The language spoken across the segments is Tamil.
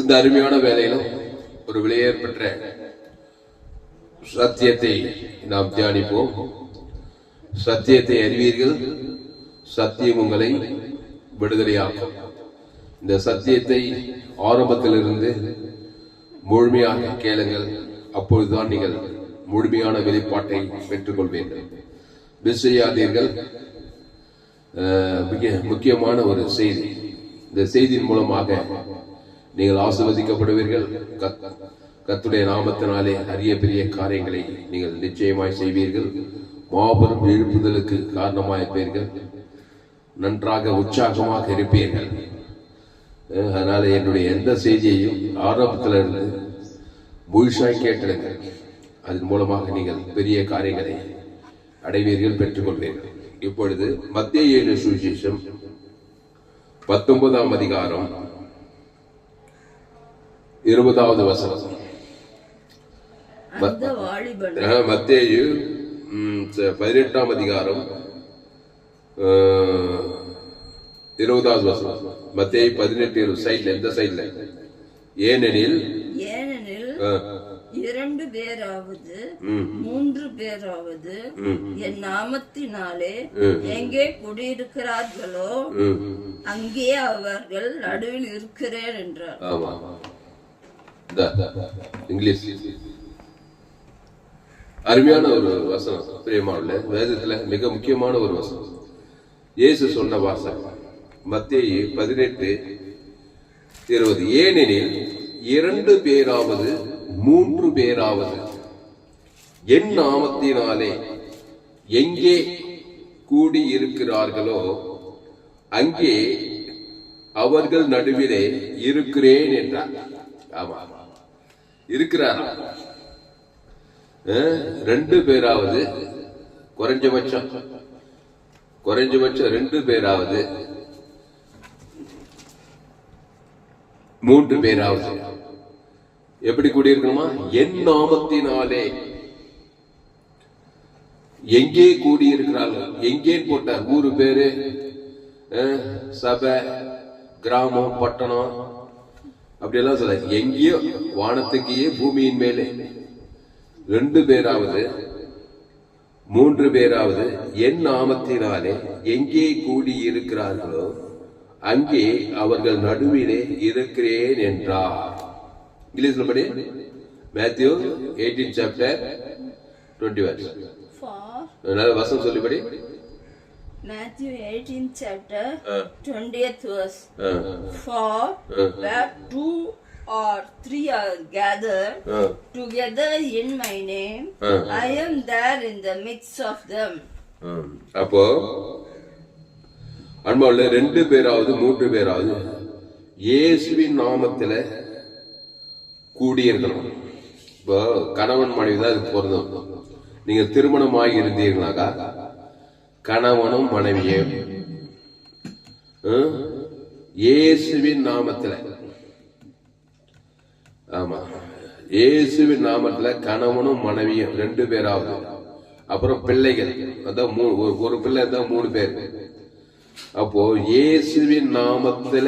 இந்த அருமையான வேலையிலும் ஒரு விலையேற் பெற்ற சத்தியத்தை நாம் தியானிப்போம். சத்தியத்தை அறிவீர்கள், சத்தியம் உங்களை விடுதலையாக்கும். இந்த சத்தியத்தை ஆரம்பத்திலிருந்து முழுமையாக கேளுங்கள், அப்பொழுதுதான் நீங்கள் முழுமையான வெளிப்பாட்டை பெற்றுக் கொள்வீர்கள். விசையாதீர்கள். மிக முக்கியமான ஒரு செய்தி. இந்த செய்தியின் மூலமாக நீங்கள் ஆசீர்வதிக்கப்படுவீர்கள். கர்த்தருடைய நாமத்தினாலே அரிய பெரிய காரியங்களை நீங்கள் நிச்சயமாய் செய்வீர்கள். மாபெரும் எழுப்புதலுக்கு காரணமாயிருப்பீர்கள். நன்றாக உற்சாகமாக இருப்பீர்கள். அதனால என்னுடைய எந்த செய்தியையும் ஆரம்பத்திலிருந்து முழுசாய் கேட்டிருங்கள். அதன் மூலமாக நீங்கள் பெரிய காரியங்களை அடைவீர்கள், பெற்றுக்கொள்வீர்கள். இப்பொழுது மத்தேயு எழுதின சுவிசேஷம் 19ஆம் அதிகாரம் 20வது வசனம். மத்தேயு 18ஆம் அதிகாரம் 20வது வசனம். மத்தேயு 18 சைட்ல, எந்த சைட்ல? ஏனெனில் 2 பேராவது 3 பேராவது என் நாமத்தினாலே எங்கே குடியிருக்கிறார்களோ அங்கே அவர்கள் நடுவில் இருக்கிறேன் என்றார். இங்கிலீஷ் அருமையான ஒரு வசனம். பிரியமான வேதத்துல மிக முக்கியமான ஒரு வசனம். இயேசு சொன்ன வாசகம் மத்தேயு 18:20. ஏனெனில் 2 பேராவது 3 பேராவது என் நாமத்தினாலே எங்கே கூடி இருக்கிறார்களோ அங்கே அவர்கள் நடுவிலே இருக்கிறேன் என்றார். ஆமா, இருக்கிறார். 2 பேராவது, குறைஞ்சபட்சம் 2 பேராவது, 3 பேராவது எப்படி கூடியிருக்கணுமா? என் நாமத்தினாலே எங்கே கூடியிருக்கிறார்கள். எங்கே போட்டார்? ஊரு பேரு, சபை, கிராமம், பட்டணம், அப்படியெல்லாம் சொல்ல. எங்கேயோ வானத்துக்கே பூமியின் மேலே 2 பேராவது 3 பேராவது என் நாமத்தினாலே எங்கே கூடி இருக்கிறார்களோ அங்கே அவர்கள் நடுவிலே இருக்கிறேன் என்றார். இங்கிலீஷ்ல படி. Matthew 18 chapter 20 verse. நல்ல வசனம் சொல்லி படி. Matthew 18 chapter 20th verse. For where 2 or 3 are gathered together in my name, I am there in the midst of them. அப்போ அன்பாவுல 2 பேராவது 3 பேராவது இயேசுவின் நாமத்துல கூடியிருக்கணும். இப்போ கணவன் மனைவி தான் இதுக்கு பொருந்தும். நீங்க திருமணமாகி இருந்தீர்களாக்கா கணவனும் மனைவியும் இயேசுவின் நாமத்துல, ஆமா, இயேசுவின் நாமத்துல கணவனும் மனைவியும் 2 பேராவது, அப்புறம் பிள்ளைகள், அதான் ஒரு பிள்ளை தான் 3 பேர். அப்போ இயேசுவின் நாமத்துல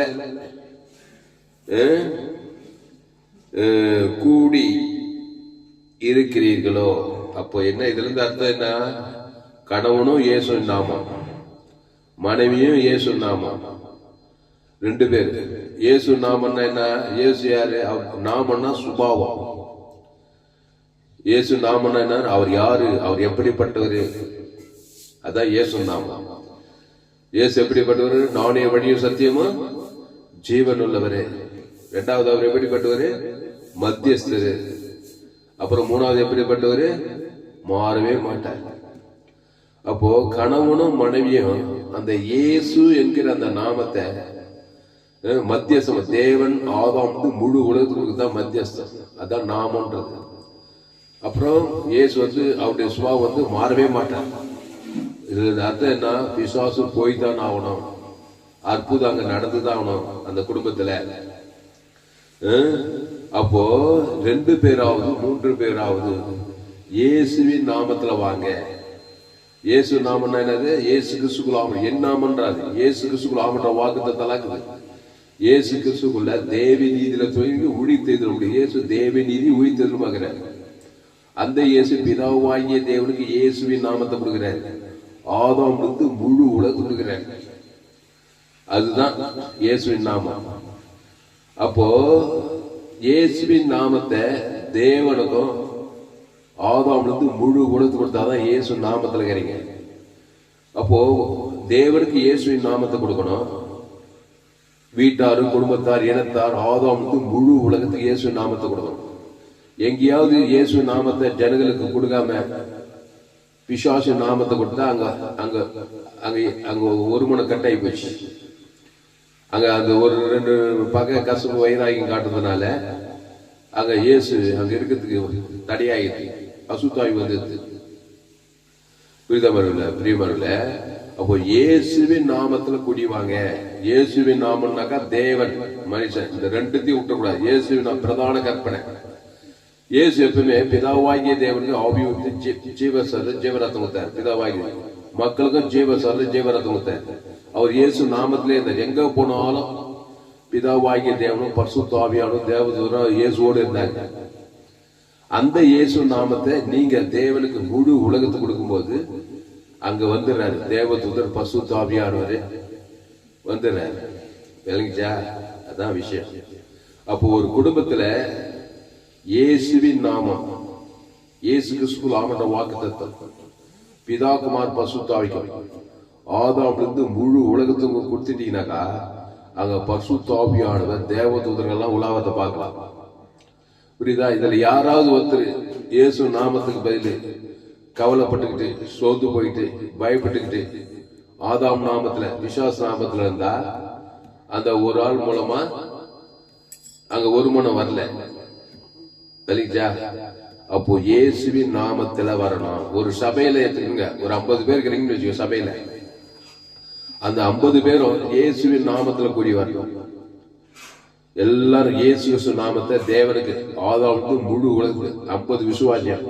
கூடி இருக்கிறீர்களோ, அப்போ என்ன? இதுல இருந்து அர்த்தம் என்ன? கணவனும் இயேசு நாமம், மனைவியும் இயேசு நாமம், 2 பேர். இயேசு நாமம்னா என்ன? இயேசு யாரு? நாமம்னா சுபாவம். இயேசு நாமம்னா என்ன? அவர் யாரு? அவர் எப்படிப்பட்டவரு? அதான் இயேசு நாமம். இயேசு எப்படிப்பட்டவரு? நானே வழியும் சத்தியமும் ஜீவன் உள்ளவரே. 2வது அவர் எப்படிப்பட்டவரு? மத்தியஸ்தரு. அப்புறம் 3வது எப்படிப்பட்டவரு? மாறவே மாட்டார். அப்போ கணவனும் மனைவியும் அந்த இயேசு என்கிற அந்த நாமத்தை மத்தியஸ்தம். தேவன் ஆதாம் முழு உலகத்துக்கு தான் மத்தியஸ்தம், அதான் நாமன்றது. அப்புறம் இயேசு அவருடைய சுபாவம் மாறவே மாட்டார். இதுல அர்த்தம் என்ன? பிசாசு போய் தான் ஆகணும், அற்புதம் அங்க நடந்துதான் ஆகணும் அந்த குடும்பத்துல. அப்போ 2 பேராவது 3 பேராவது இயேசுவின் நாமத்துல வாங்க. இயேசு நாமன்னா என்னது? இயேசு கிறிஸ்துக்குள் ஆமன். என் நாமன்றாது, இயேசு கிறிஸ்துக்குள் ஆமன்ற வாக்குத்த தலாக்குது. இயேசு கிறிஸ்துக்குள்ள தேவி நீதியில துவங்கி உழித்தெழுதல். இயேசு தேவி நீதி உழித்தெழுதல். அந்த இயேசு பிதாவாகிய தேவனுக்கு இயேசுவின் நாமத்தை கொடுக்கிறார். ஆதாம் வந்து முழு உலகம் கொடுக்கிறார். அதுதான் இயேசுவின் நாமம். அப்போ இயேசுவின் நாமத்தை தேவனுக்கும் ஆதாம் வந்து முழு உலகத்து கொடுத்தாதான் இயேசு நாமத்துல இருக்கிறீங்க. அப்போ தேவனுக்கு இயேசுவின் நாமத்தை கொடுக்கணும். வீட்டாரு, குடும்பத்தார், இனத்தார், ஆதாம் வந்து முழு உலகத்துக்கு இயேசுவின் நாமத்தை கொடுக்கணும். எங்கேயாவது இயேசு நாமத்தை ஜனங்களுக்கு கொடுக்காம பிசாசு நாமத்தை கொடுத்தா அங்க அங்க அங்க அங்க ஒரு மணி கட்டாயி போச்சு. அங்க அந்த ஒரு 2 பகை கசப்பு வயிறாகி காட்டுறதுனால அங்க இயேசு அங்க இருக்கிறதுக்கு தடையாயிடுது. அசுத்தாய் வந்தது. பிரியமருல அப்போ இயேசுவின் நாமத்துல குடிவாங்க. இயேசுவின் நாமம்னாக்கா தேவன், மனுஷன், இந்த ரெண்டுத்தையும் விட்டக்கூடாது. இயேசுவின் பிரதான கற்பனை. இயேசு எப்பவுமே பிதாவாகிய தேவனுக்கு ஆவியூத்தி ஜீவசர ஜீவரத்தம் கொடுத்தார். பிதாவாகிய மக்களுக்கும் ஜீவசர ஜீவரத்தம் கொடுத்தார். அவர் இயேசு நாமத்திலே இருந்தார். எங்க போனாலும் பிதாவாகிய தேவனும் பரிசுத்த ஆவியானும் தேவதூதரும் இயேசுவோடு இருந்தாங்க. அந்த இயேசு நாமத்தை நீங்க தேவனுக்கு முழு உலகத்துக்கு கொடுக்கும்போது அங்க வந்துடுறாரு தேவதூதர், பரிசுத்த ஆவியானவர் வந்துடுறாரு. விளங்கிச்சா? அதான் விஷயம். அப்போ ஒரு குடும்பத்துல இயேசுவின் நாமம், இயேசு கிறிஸ்து ஆமன்ற வாக்கு தத்துவம், பிதா குமார் பரிசுத்த ஆவிக்கும் ஆதாம்ல முழு உலகத்துக்கு கொடுத்துட்டீங்கன்னாக்கா அங்க பரிசுத்த ஆவியானவர் தேவதூதர்கள்லாம் உலாவத்தை பார்க்கலாம். புரியுதா? இதுல யாராவது ஒருத்தர் இயேசு நாமத்துக்கு பதில் கவலைப்பட்டுக்கிட்டு, சோர்ந்து போயிட்டு, பயப்பட்டுக்கிட்டு ஆதாம் நாமத்துல விசுவாச நாமத்துல இருந்தா அந்த ஒரு ஆள் மூலமா அங்க ஒரு மனம் வரல. தெரிஞ்சா? அப்போ இயேசுவின் நாமத்துல வரணும். ஒரு சபையில எடுத்துக்கோங்க, ஒரு 50 பேர் இருக்கிறீங்கன்னு வச்சுக்கோ சபையில. அந்த 50 பேரும் இயேசுவின் நாமத்துல கூடி வரணும். எல்லாரும் இயேசு நாமத்தை தேவனுக்கு ஆதாமுக்கு முழு உலகத்துக்கு 50 விசுவாசியம்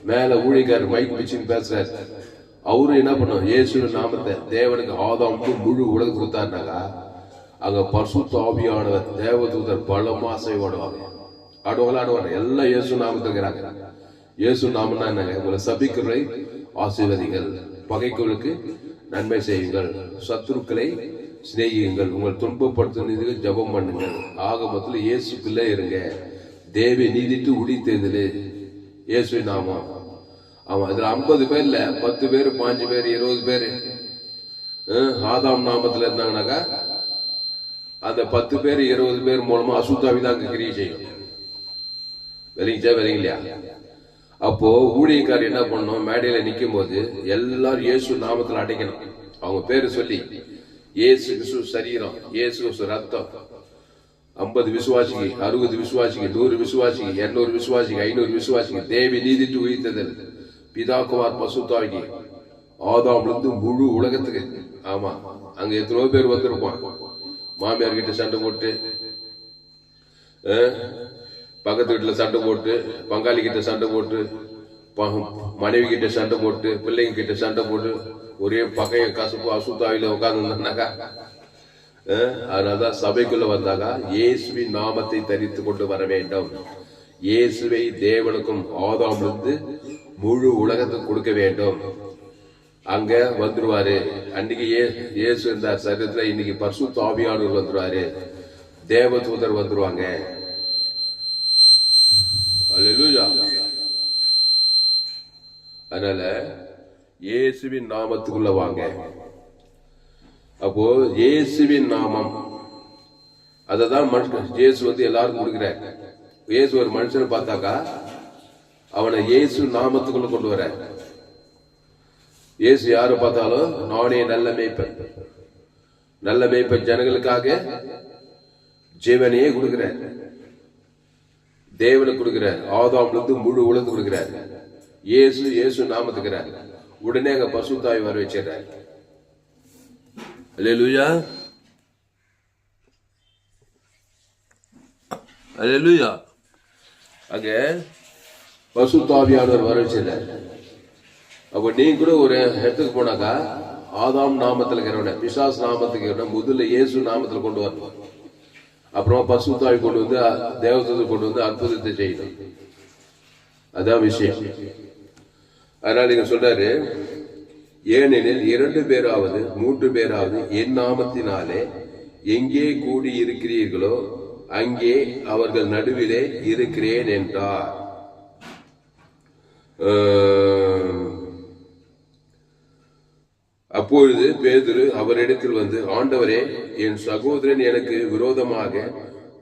மேல ஊழியக்காரர் மைக் பிச்சுன்னு பேசுறாரு. அவரு என்ன பண்ணும்? இயேசு நாமத்தை தேவனுக்கு ஆதாமுக்கு முழு உலகத்துக்கு கொடுத்தாருனாக்கா அங்க பரிசுத்த ஆவியானவர் தேவதூதர் பலமா செய்வாடுவாங்க. ஆடுவாங்க எல்லாம் இயேசு நாமத்தில் இருக்கிறாங்க. இயேசு நாமம்னா என்னங்க? உங்களை சபிக்கிறதை ஆசீர்வதிங்கள், பகைகளுக்கு நன்மை செய்யுங்கள், சத்துருக்களை சிநேகியுங்கள், உங்கள் துன்பப்படுத்துனதுக்கு ஜபம் பண்ணுங்கள். ஆக மொத்தத்தில் இயேசுக்குள்ளே இருங்க. தேவி நீதிட்டு உடித்தேர்தலு இயேசு நாமம். ஆமா, இதுல 50 பேர்ல 10 பேர், 5 பேர், 20 பேரு ஆதாம் நாமத்துல இருந்தாங்கன்னாக்கா அந்த 10 பேர் 20 பேர் மூலமா அசுத்தாவி தான் அங்க கிரியை செய்யும். வரீங்களா? அப்போ ஊழியக்காரர் என்ன பண்ணணும்? மேடையில நிக்கும் போது எல்லாரும் இயேசு நாமத்துல அடைக்கணும். அவங்க பேரு சொல்லி இயேசு கிறிஸ்து சரீரம், இயேசு கிறிஸ்து ரத்தம், 50 விசுவாசிக்கு, 60 விசுவாசிக்கு, 100 விசுவாசிக்கு, 200 விசுவாசிக்கு, 500 விசுவாசிக்கு, தேவி நீதிட்டு உயிர்த்ததல், பிதாக்குமார் பசுத்தாகி ஆதாம்ல இருந்து முழு உலகத்துக்கு. ஆமா, அங்க எத்தனையோ பேர் வந்திருப்பான். மாமியார் கிட்ட சண்டை போட்டு, பக்கத்து வீட்டுல சண்டை போட்டு, பங்காளி கிட்ட சண்டை போட்டு, மனைவி கிட்ட சண்டை போட்டு, பிள்ளைங்க கிட்ட சண்டை போட்டு, ஒரே பகைய கசப்பு அசுத்தாவில உட்கார்ந்துருந்தாக்கா அதனாலதான் சபைக்குள்ள வந்தாக்கா இயேசுவின் நாமத்தை தரித்து கொண்டு வர வேண்டும். இயேசுவை தேவனுக்கும் ஆதாமிலிருந்து முழு உலகத்துக்கு கொடுக்க வேண்டும். அங்க வந்துருவாரு. அன்னைக்கு இயேசு இருந்தார் சரீரத்துல, இன்னைக்கு பரிசுத்த ஆவியானவர் வந்துருவாரு, தேவதூதர் வந்துருவாங்க. அல்லேலூயா. அதனால இயேசுவின் நாமத்துக்குள்ள வாங்க. அப்போ இயேசுவின் நாமம் அததான் இயேசு வந்து எல்லாருக்கும் கொடுக்கிறார். இயேசு ஒரு மனுஷனை பார்த்தாக்கா அவனை இயேசு நாமத்துக்குள்ள கொண்டு வர. இயேசு யாரு பார்த்தாலும் நானே நல்ல மேய்ப்பன், நல்ல மேய்ப்பன் ஜனங்களுக்காக ஜீவனையே கொடுக்கிறார், தேவனுக்கு கொடுக்கிறார், ஆதாம்ல இருந்து முழு உலகத்துக்கு கொடுக்கிறார். இயேசு இயேசு நாமத்துக்கிறார். உடனே அங்க பசுத்தாய் வர வச்சிடறார். அல்லேலூயா, அல்லேலூயா. அங்க பசுத்தாவியானவர் வர வச்சிடறார். அப்ப நீங்க கூட ஒரு இடத்துக்கு போனாக்கா ஆதாம் நாமத்துல இருக்கிறவன, பிசாஸ் நாமத்துக்கு முதல்ல இயேசு நாமத்துல கொண்டு வரணும். அப்புறமா பசுத்தாவி கொண்டு வந்து தேவதூதனை கொண்டு வந்து அற்புதத்தை செய்யணும். அதான் விஷயம். அதனால நீங்க சொல்றாரு, ஏனெனில் 2 பேராவது 3 பேராவது என் நாமத்தினாலே எங்கே கூடி இருக்கிறீர்களோ அங்கே அவர்கள் நடுவிலே இருக்கிறேன் என்றார். அப்பொழுது பேதுரு அவரிடத்தில் வந்து, ஆண்டவரே, என் சகோதரன் எனக்கு விரோதமாக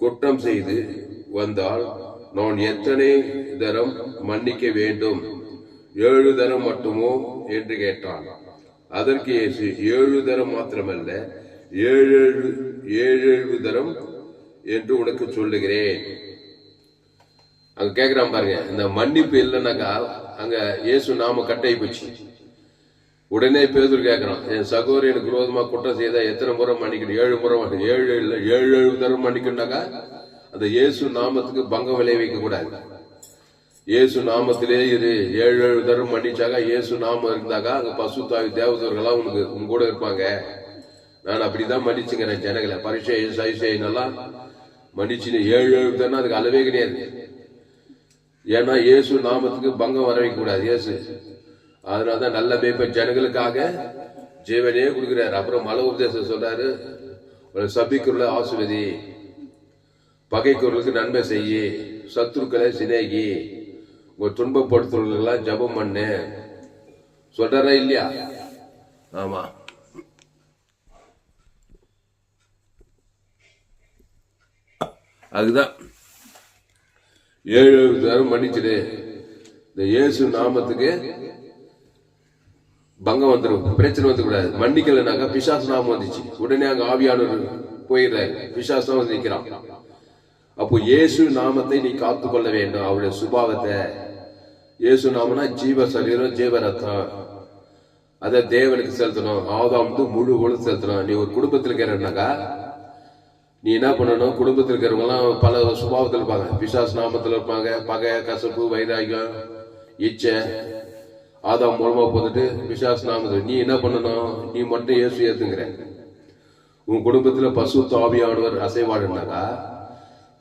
குற்றம் செய்து வந்தால் நான் எத்தனை தரம் மன்னிக்க வேண்டும்? 7 தரம் மட்டுமோ என்று கேட்டான். அதற்கு இயேசு, 7 தரம் மாத்திரமல்ல, 7 தரம் என்று உனக்கு சொல்லுகிறேன். அங்க கேக்குறான் பாருங்க, இந்த மன்னிப்பு இல்லைன்னாக்கா அங்க இயேசு நாம கட்டை போச்சு. உடனே பேதுரு கேட்கிறான், என் சகோதரன் எனக்கு விரோதமா குற்றம் செய்தா எத்தனை முறை மன்னிக்கணும்? 7 முறை. 7 இல்ல 7 தரம் மன்னிக்கணும்னாக்கா அந்த இயேசு நாமத்துக்கு பங்கம் விளைவிக்க கூடாது. இயேசு நாமத்திலே இரு. 7 தரம் மன்னிச்சாக்கா, இயேசு நாமம் இருந்தாக்கா அங்க பசுத்தாவி தேவதூர்கள்லாம் உங்க கூட இருப்பாங்க. நான் அப்படிதான் மன்னிச்சுங்கிறேன் ஜனங்களை. பரிசை சைசைனெல்லாம் மன்னிச்சுன்னு 7 தரம் அதுக்கு அளவே கிடையாது. ஏன்னா இயேசு நாமத்துக்கு பங்கம் வரவே கூடாது இயேசு. அதனாலதான் நல்ல மேய்ப்பன் ஜனங்களுக்காக ஜீவனே கொடுக்கிறாரு. அப்புறம் மல உபதேசம் சொல்றாரு, சபிக்குள்ள ஆசுவதி, பகைக்குறளுக்கு நன்மை செய்யி, சத்துருக்களை சிநேகி, உங்க துன்பப்படுத்துறவர்களெல்லாம் ஜபம் பண்ணு சொல்றாரா இல்லையா? ஆமா. அதுதான் 7 தரம் மன்னிச்சிடு. இந்த இயேசு நாமத்துக்கு பங்கம் வந்துடும், பிரச்சனை வந்துக்கூடாது. மன்னிக்கலனாக்கா பிசாசு நாமம் வந்துச்சு, உடனே அங்க ஆவியானவர் போயிடுறாரு, பிசாசு தான் வந்து நிக்கிறான். அப்போ இயேசு நாமத்தை நீ காத்து கொள்ள வேண்டும், அவருடைய சுபாவத்தை. இயேசு நாமனா ஜீவ சரீரம், ஜீவ ரத்தம், அதை தேவனுக்கு செலுத்தணும். ஆதாம் முழு ஒழுங்கு செலுத்தணும். நீ ஒரு குடும்பத்தில் இருக்கிறனாக்கா நீ என்ன பண்ணணும்? குடும்பத்தில் இருக்கிறவங்க எல்லாம் பல சுபாவத்தில் இருப்பாங்க. பிசாசு நாமத்தில் இருப்பாங்க, பகை, கசப்பு, வைராகியம், இச்சை. ஆதாம் மூலமா போட்டுட்டு பிசாசு நாமத்தில் நீ என்ன பண்ணணும்? நீ மட்டும் இயேசு ஏத்துங்கிற. உன் குடும்பத்துல பசுத்த ஆவியானவர் அசைவாடுனாக்கா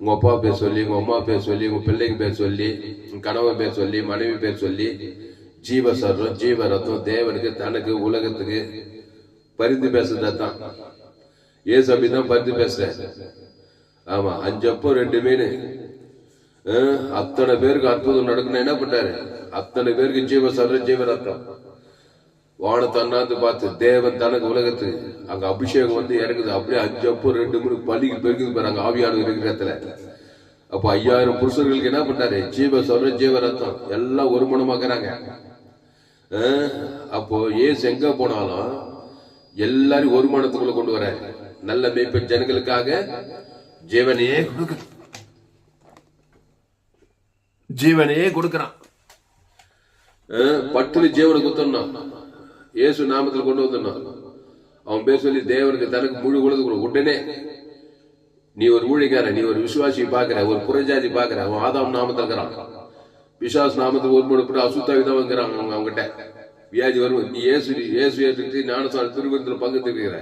உங்க அப்பா பேர் சொல்லி, உங்க அம்மா பேர் சொல்லி, உங்க பிள்ளைங்க பேர் சொல்லி, உங்க கணவன் பேர் சொல்லி, மனைவி பேர் சொல்லி, ஜீவ சர்வம், ஜீவ ரத்தம், தேவனுக்கு, தனக்கு, உலகத்துக்கு பரிந்து பேசுறதான் ஏசு அப்படிதான் பரிந்து பேசுற. ஆமா, 5 அப்பம் 2 மீன், அத்தனை பேருக்கு அற்புதம் நடக்கணும். என்ன பண்ணாரு? அத்தனை பேருக்கு ஜீவ சர்வம், ஜீவ ரத்தம். வானத்தை அண்ணாந்து பார்த்து தேவன் தனக்கு, உலகத்துக்கு அங்க அபிஷேகம் வந்து இறங்குது. அப்படியே 5 அப்பம் 2 மீன் பலிக்கு பெருக்குது பாரு அங்க ஆவியானவர் இருக்கிற இடத்துல. அப்ப 5000 புருஷர்களுக்கு என்ன பண்ணாரு? ஜீவ சர்வம், ஜீவ ரத்தம் எல்லாம் ஒரு மனமாக்குறாங்க. அப்போ ஏசு எங்க போனாலும் எல்லாரும் ஒரு மனத்துக்குள்ள கொண்டு வர. நல்ல மேய்ப்பன் ஜனங்களுக்காக ஜீவனையே கொடுக்கிறான். பட்டுல ஜீவனை குத்தணும், இயேசு நாமத்தில் கொண்டு வந்துடணும். அவன் பேர் சொல்லி தேவனுக்கு, தனக்கு முழு உலகம். உடனே நீ ஒரு ஊழியக்கார, நீ ஒரு விசுவாசி பாக்குற, ஒரு புறஜாதி பாக்குற, அவன் ஆதாம் நாமத்தில் இருக்கிறான். பிசாசு நாமத்துக்கு ஒரு முழுப்பட்டு அசுத்தாவிதான் வந்துக்கிறாங்க அவங்ககிட்ட. வியாதி வரும். நீ ஏசு ஏற்றுக்கிட்டு ஞானசார திருவிருந்தில் பங்கு தெரிவிக்கிற.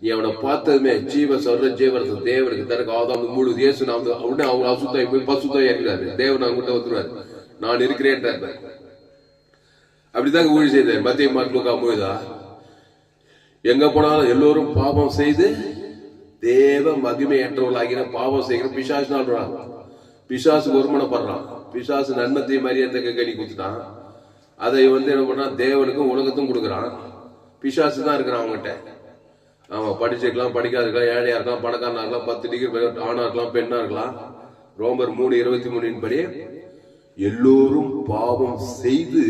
நீ அவனை பார்த்ததுமே ஜீவ சொல்ற ஜீவரத்தை தேவனுக்கு, தனக்கு ஆதாம் முழு இயேசு நாம. உடனே அவங்க அசுத்தாய் போய் பசுத்தாய் இறங்கிறாரு. தேவன் அவங்ககிட்ட வந்துருவாரு, நான் இருக்கிறேன். அப்படிதாங்க ஊழி செய்தார். மத்திய மார்க்கு முழுதா எங்க போனாலும் எல்லோரும் பாவம் செய்து தேவ மகிமையற்றவர்களாகிற பாவம் செய்கிற பிசாசு நாள். பிசாசு ஒருமனப்படுறான். பிசாசு நன்மத்தை மரியாதைக்கு கனி கொடுத்துட்டான். அதை என்ன பண்ணா? தேவனுக்கும் உலகத்தும் கொடுக்குறான். பிசாசு தான் இருக்கிறான் அவங்ககிட்ட. ஆமா, படிச்சிருக்கலாம், படிக்காதிருக்கலாம், ஏழையா இருக்கலாம், பணக்காரனா இருக்கலாம், 10 டிகிரி ஆணா இருக்கலாம், பெண்ணா இருக்கலாம். ரோமர் 3:23 படி எல்லோரும் பாவம் செய்து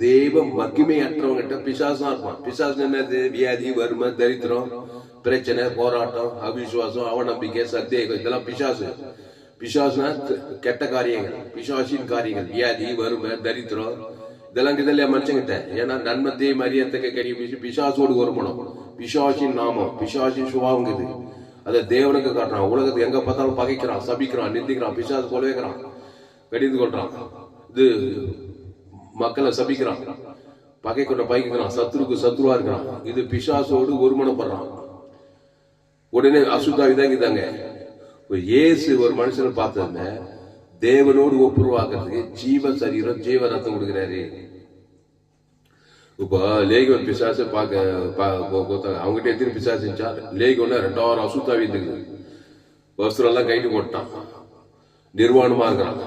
தேவ மகிமை அற்றவங்கிட்ட பிசாசு தான் இருப்பான். பிசாசு என்னது? வியாதி, வறுமை, தரித்திரம், பிரச்சனை, போராட்டம், அவிசுவாசம், அவநம்பிக்கை, சந்தேகம், இதெல்லாம் பிசாசு. பிசாசுனா கெட்ட காரியங்கள், பிசாசின் காரியங்கள், வியாதி, வறுமை, தரித்திரம், இதெல்லாம் இதெல்லாம் மனுஷங்கிட்ட. ஏன்னா நன்மத்தை மரியாதைக்கு கறி பிசாசோடு வருமானம். பிசாசின் நாமம், பிசாசின் சுபாவங்குது. அதை தேவனுக்கு காட்டுறான். உலகத்துக்கு எங்க பார்த்தாலும் பகைக்கிறான், சபிக்கிறான், நிந்திக்கிறான், பிசாசு கொலைக்கிறான், கடிந்து கொள்றான். இது மக்களை சபிக்கிறான், பகை கொண்ட பகைக்கிறான், சத்ருக்கு சத்ருவா இருக்கிறான். இது பிசாசோடு ஒருமனப்படுறான். உடனே அசுத்தாவிதாங்க இயேசு ஒரு மனுஷனை பார்த்ததுமே தேவனோடு ஒப்புருவாக்குறதுக்கு ஜீவ சரீரம் ஜீவ ரத்தம் கொடுக்கிறாரு. இப்போ லேகோன் பிசாசு அவங்ககிட்ட எத்தனை பிசாசு இருந்துச்சா? லேகோன்ல 2000 அசுத்தாவி இருந்துக்குது. வஸ்திரம் எல்லாம் கைட்டு போட்டான், நிர்வாணமா இருக்கிறான்.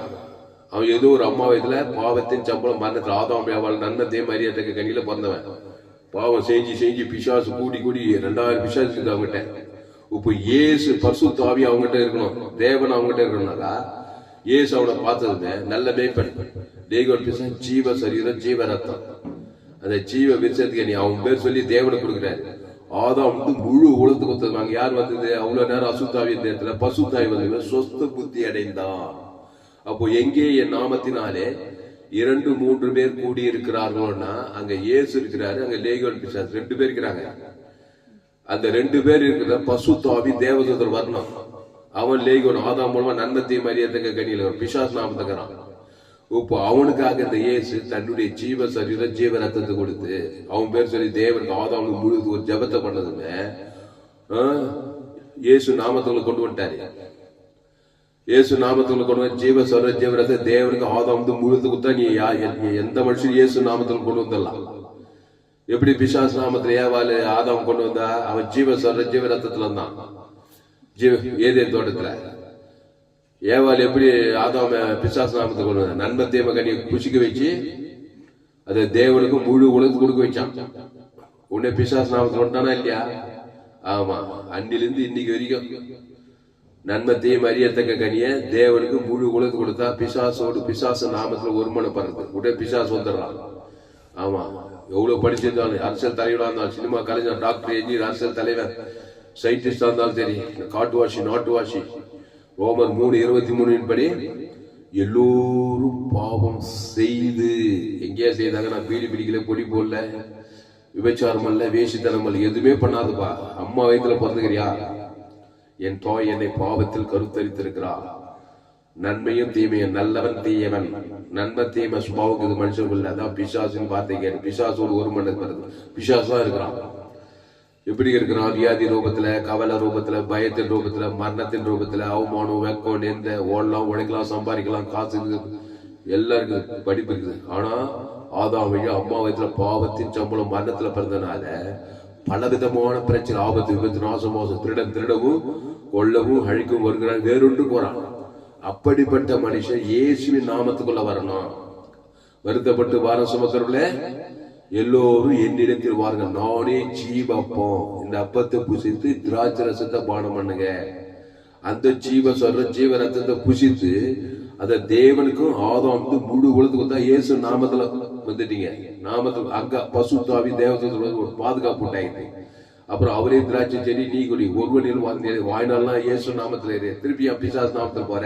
அவன் ஏதோ ஒரு அம்மா வயதுல பாவத்தின் சம்பளம் மரணத்தில் ஆதாம் ஏவாள் நன்மத்தையே மரியாதைக்கு கனியில பிறந்தவன். பாவம் செஞ்சு பிசாசு கூடி 2000 பிசாசு இருக்குது அவங்ககிட்ட. இப்போ இயேசு பரிசுத்த ஆவி அவங்ககிட்ட இருக்கணும், தேவன் அவங்ககிட்ட இருக்கணும்னாக்கா இயேசு அவனை பார்த்ததுமே நல்ல மேய்ப்பன். லேகோன் பிசாசு ஜீவ சரீரம் ஜீவ ரத்தம். அந்த ஜீவ விருட்சத்துக்கு நீ அவன் பேர் சொல்லி தேவனை கொடுக்குறாரு. ஆதாம் முழு உலகத்துக்கு ஒத்துவாங்க. யார் வந்தது? அவ்வளவு நேரம் அசுத்தாவி நேரத்துல பசுத்தாவி வந்து சொஸ்த புத்தி அடைந்தான். அப்போ எங்கே என் நாமத்தினாலே 2-3 பேர் கூடி இருக்கிறார்கள்னா அங்க இயேசு இருக்கிறாரு, அங்க லேகோன் பிசாசு 2 பேர் இருக்கிறாங்க. அந்த 2 பேர் இருக்கிற பசுத்தாவி தேவதூதர் வரணும். அவன் லேகோன் ஆதாம் மூலமா நன்மத்தையும் மரியாதைக்கு கனியில பிசாசு நாமத்துக்கிறான். இப்போ அவனுக்காக இந்த இயேசு தன்னுடைய ஜீவ சரீரம் ஜீவ ரத்தத்தை கொடுத்து அவன் பேர் சொல்லி தேவனுக்கு ஆதாமுக்கு முழு ஒரு ஜபத்தை பண்ணதுமே இயேசு நாமத்துக்குள்ள கொண்டு வந்துட்டாரு. இயேசு நாமத்துக்குள்ள கொண்டு வந்து ஜீவ சரீரம் ஜீவ ரத்தம் தேவனுக்கு ஆதாம் முழுது கொடுத்தா நீ எந்த மனுஷன் இயேசு நாமத்துல கொண்டு வந்துடலாம். எப்படி பிசாசு நாமத்துல ஏவாள் ஆதாம் கொண்டு வந்தா? அவன் ஜீவ சரீரம் ஜீவ ரத்தத்துல இருந்தான். ஏதேன் தோட்டத்துல ஏவாள் எப்படி ஆதாம பிசாசு நாமத்தை கொண்டு வந்த? நன்மை தீமை கனியை புசிக்க வச்சு அதை தேவனுக்கு முழு உலகத்துக்கு கொடுக்க வச்சான். உன்னை பிசாசு நாமத்தை கொண்டானா இல்லையா? ஆமா, அன்னிலிருந்து இன்னைக்கு வரைக்கும் நன்மை தீமை அறியத்தக்க கனிய தேவனுக்கு முழு உலகத்துக்கு கொடுத்தா பிசாசு நாமத்துல ஒருமனப்படுறது. உடனே பிசாசு வந்துடுறான். ஆமா, எவ்வளவு படிச்சிருந்தாலும், அரசியல் தலைவரா இருந்தாலும், சினிமா கலைஞர், டாக்டர், என்ஜினியர், அரசியல் தலைவர், சயின்டிஸ்டா இருந்தாலும் சரி, காட்டுவாசி நாட்டு வாசி, ரோமர் 3:23 படி எல்லோரும் பாவம் செய்து எங்கேயா செய்தாங்க? நான் பீடி பிடிக்கல, பொடி போடல, விபச்சாரம் அல்ல, வேசித்தனம் அல்ல, எதுவுமே பண்ணாதுப்பா. அம்மா வயிற்றுல பிறந்துக்கிறியா? என் தாய் என்னை பாவத்தில் கருத்தரித்திருக்கிறார். நன்மையும் தீமையும், நல்லவன் தீயவன், நன்மை தீமை சுபாவுக்கு இது மனுஷர்கள். அதான் பிசாசின் வார்த்தை கேட்டு பிசாசோடு ஒரு மண்டல் பிசாசு தான் இருக்கிறான். எப்படி இருக்கிறான்? வியாதி ரூபத்துல, கவலை ரூபத்துல, பயத்தின் ரூபத்துல, மரணத்தின் ரூபத்துல, அவமானம், வெக்கம், எந்த ஓடலாம், உழைக்கலாம், சம்பாதிக்கலாம், காசு இருக்குது, எல்லாம் இருக்குது, படிப்பு இருக்குது. ஆனா ஆதாம் வழி அம்மா வயதுல பாவத்தின் சம்பளம் மரணத்துல பிறந்தனால பலவிதமான பிரச்சனை, ஆபத்து, விபத்து, நாசமோசம், திருடவும் கொல்லவும் அழிக்கும் வருகிறான், வேறொன்று போறான். அப்படிப்பட்ட மனுஷன் இயேசுவின் நாமத்துக்குள்ள வரணும். வருத்தப்பட்டு வாரம் சுமக்கிறவர்களே எல்லோரும் என்னிடத்தில் வாருங்கள், நானே ஜீவப்பம். இந்த அப்பத்தை புசித்து திராட்சை ரசத்தை பானம் பண்ணுங்க. அந்த ஜீவ சொல்ற ஜீவ ரத்தத்தை புசித்து அதை தேவனுக்கும் ஆதாம் முழு உலகத்துக்கு தான் இயேசு நாமத்துல வந்துட்டீங்க. நாமத்துல அங்க பசுத்தாவி தேவத்துல ஒரு பாதுகாப்பு உண்டாயிட்டு. அப்புறம் அவரே திராட்சை செடி நீ கொடி ஒருவனில் வாய்நாள்லாம் இயேசு நாமத்துல திருப்பி பிசாசு நாமத்துல போற.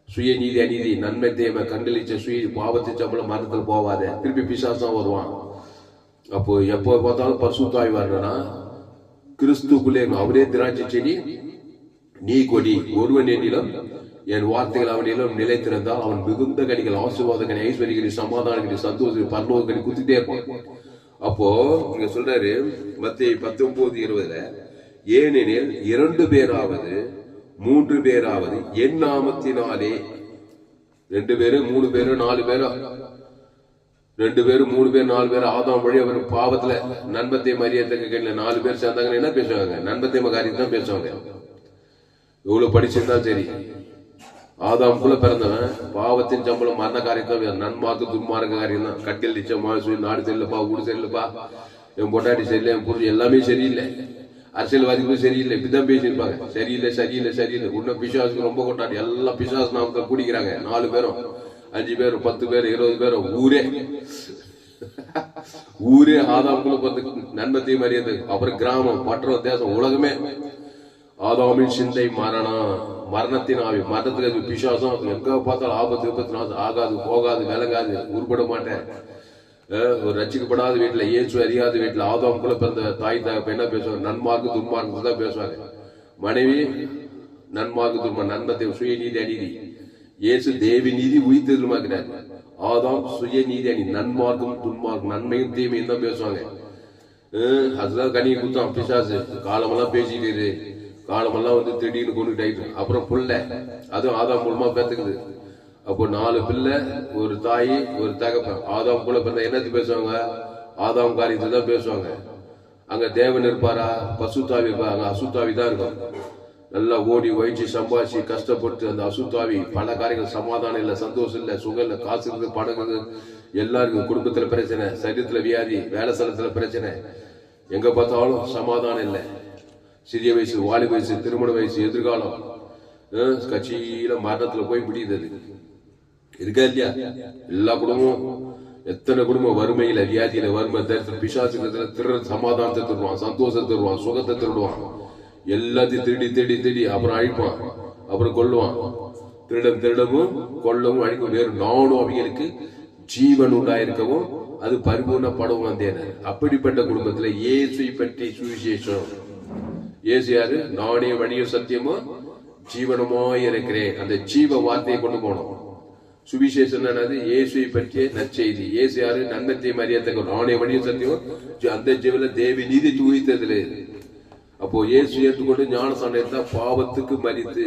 சுய நீதி அநீதி நன்மை தேவை கண்டளிச்ச சுய பாவத்தை சம்பளம் மரணத்துல போவாத, திருப்பி பிசாசு தான் வருவான். அப்போ எப்போ பார்த்தாலும் பரிசுத்தாவி வரணும்னா கிறிஸ்துக்குள்ளே அவரே திராட்சை செடி நீ கொடி ஒருவன் என்னிலும் என் வார்த்தைகள் அவனிலும் நிலைத்திருந்தால் அவன் மிகுந்த கனிகள், ஆசீர்வாத கனி, ஐஸ்வர்யகனி, சமாதான கனி, சந்தோஷ பரலோக கனி குத்திட்டே இருப்பான். அப்போ இங்க சொல்றாரு மத்தேயு 19:20, ஏனெனில் 2 பேராவது 3 பேராவது என் நாமத்தினாலே, 2 பேரு 3 பேரு 4 பேரு 2 பேரு 3 பேர் 4 பேர் ஆதாம் வழி அவர் பாவத்துல நன்மத்தை மரியாதைக்கு கேட்கல 4 பேர் சேர்ந்தாங்கன்னு என்ன பேசுவாங்க? நன்மத்தை காரியத்தை தான் பேசுவாங்க. எவ்வளவு படிச்சிருந்தா சரி, ஆதாமுக்குள்ள பிறந்தவன் பாவத்தின் சம்பளம் மரண காரியத்தான், நன்மார்க்கு துன்மார்க்க காரியம் தான். கட்டில் நிச்சயம் நாடு சரியில்லைப்பா, ஊடு சரியில்லைப்பா, என் பொட்டாட்டி சரியில்லை, என் புரிஞ்சு எல்லாமே சரியில்லை, அரசியல்வாதிகளும் சரியில்லை, இப்படிதான் பேசியிருப்பாங்க. சரியில்லை சரியில்லை சரியில்லை. இன்னும் பிசாசுக்கு ரொம்ப கொண்டாடி எல்லாம் பிசாசு நாமத்தை குடிக்கிறாங்க. 4 பேரும் 5 பேரும் 10 பேரும் 20 பேரும் ஊரே ஆதாமுக்குள்ள பிறந்து நன்மத்தை மரியாதை. அப்புறம் கிராமம், பட்டணம், தேசம், உலகமே. ஆதாமின் சிந்தை மரணம், மரணத்தின் ஆவி, மரணத்துக்கு பிசாசம். எங்க பார்த்தாலும் ஆபத்து விபத்து, ஆகாது போகாது விளங்காது, உருப்பட மாட்டேன். ஒரு ரசிக்கப்படாத வீட்டுல, இயேசு அறியாத வீட்டுல ஆதாமுக்குள்ள பிறந்த தாய் தகப்ப என்ன பேசுவாங்க? நன்மார்க்கு துன்மார்க்கு தான் பேசுவாங்க. மனைவி நன்மார்க்கு துன்மார்க்கு, நன்மத்தை சுய நீதி அநீதி. இயேசு தேவி நீதி உயிர்த்தெழுமாக்கிறார். ஆதாம் சுய நீதி அநீதி, நன்மார்க்கும் துன்மார்க்கும், நன்மையும் தீமையும் தான் பேசுவாங்க. அதுதான் கனியை குத்தான் பிசாசு. காலமெல்லாம் பேசிட்டு காலமெல்லாம் வந்து திடீர்னு கொண்டுட்டாயிட்டு. அப்புறம் புள்ள, அதுவும் ஆதாம் மூலமா பேத்துக்குது. அப்போ 4 பிள்ளை, ஒரு தாய், ஒரு தகப்பன். ஆதாம் கூட பிறந்த என்னத்து பேசுவாங்க? ஆதாம் காரியத்தை தான் பேசுவாங்க. அங்க தேவன் இருப்பாரா? பசுத்தாவி இருப்பா? அங்க அசுத்தாவி தான் இருக்கும். நல்லா ஓடி வயிற்று சம்பாதிச்சு கஷ்டப்பட்டு அந்த அசுத்தாவி பல காரியங்கள், சமாதானம் இல்லை, சந்தோஷம் இல்லை, சுகம் இல்லை, காசு இருக்குது, பணம் இருக்குது, எல்லாருக்கும் குடும்பத்துல பிரச்சனை, சரீரத்துல வியாதி, வேலை ஸ்தலத்துல பிரச்சனை, எங்க பார்த்தாலும் சமாதானம் இல்லை. சிறிய வயசு, வாலி வயசு, திருமண வயசு, எதிர்காலம் கட்சியில மரணத்துல போய் முடியுது. இருக்கா இல்லையா? எல்லா குடும்பமும், எத்தனை குடும்பம் வறுமையில, வியாதியில, வறுமை, தரித்திரம், பிசாசுல திருட சமாதானத்தை திருடுவான், சந்தோஷத்தை திருடுவான், சுகத்தை திருடுவான், எல்லாத்தையும் திருடி தேடி தேடி அப்புறம் அழிப்பான், அப்புறம் கொல்லுவான். திருடவும் கொல்லவும் அழிக்கும். வேறு நானும் அவங்களுக்கு ஜீவன் உண்டாயிருக்கவும் அது பரிபூர்ணப்படவும் வந்தேன். அப்படிப்பட்ட குடும்பத்துல இயேசுவை பற்றி சுவிசேஷம். இயேசு யாரு? நானே வழியும் சத்தியமும் ஜீவனமாய் இருக்கிறேன். அந்த ஜீவ வார்த்தையை கொண்டு போனோம். சுவிசேஷம் என்னது? இயேசுவை பற்றிய நற்செய்தி. இயேசு யாரு? நன்மத்தை மரியாதை. நானே வழியும் சத்தியம், அந்த ஜீவன தேவி நீதி தூய்த்ததுல. அப்போ இயேசு ஏற்றுக்கொண்டு ஞானசானம் எடுத்தா பாவத்துக்கு மரித்து,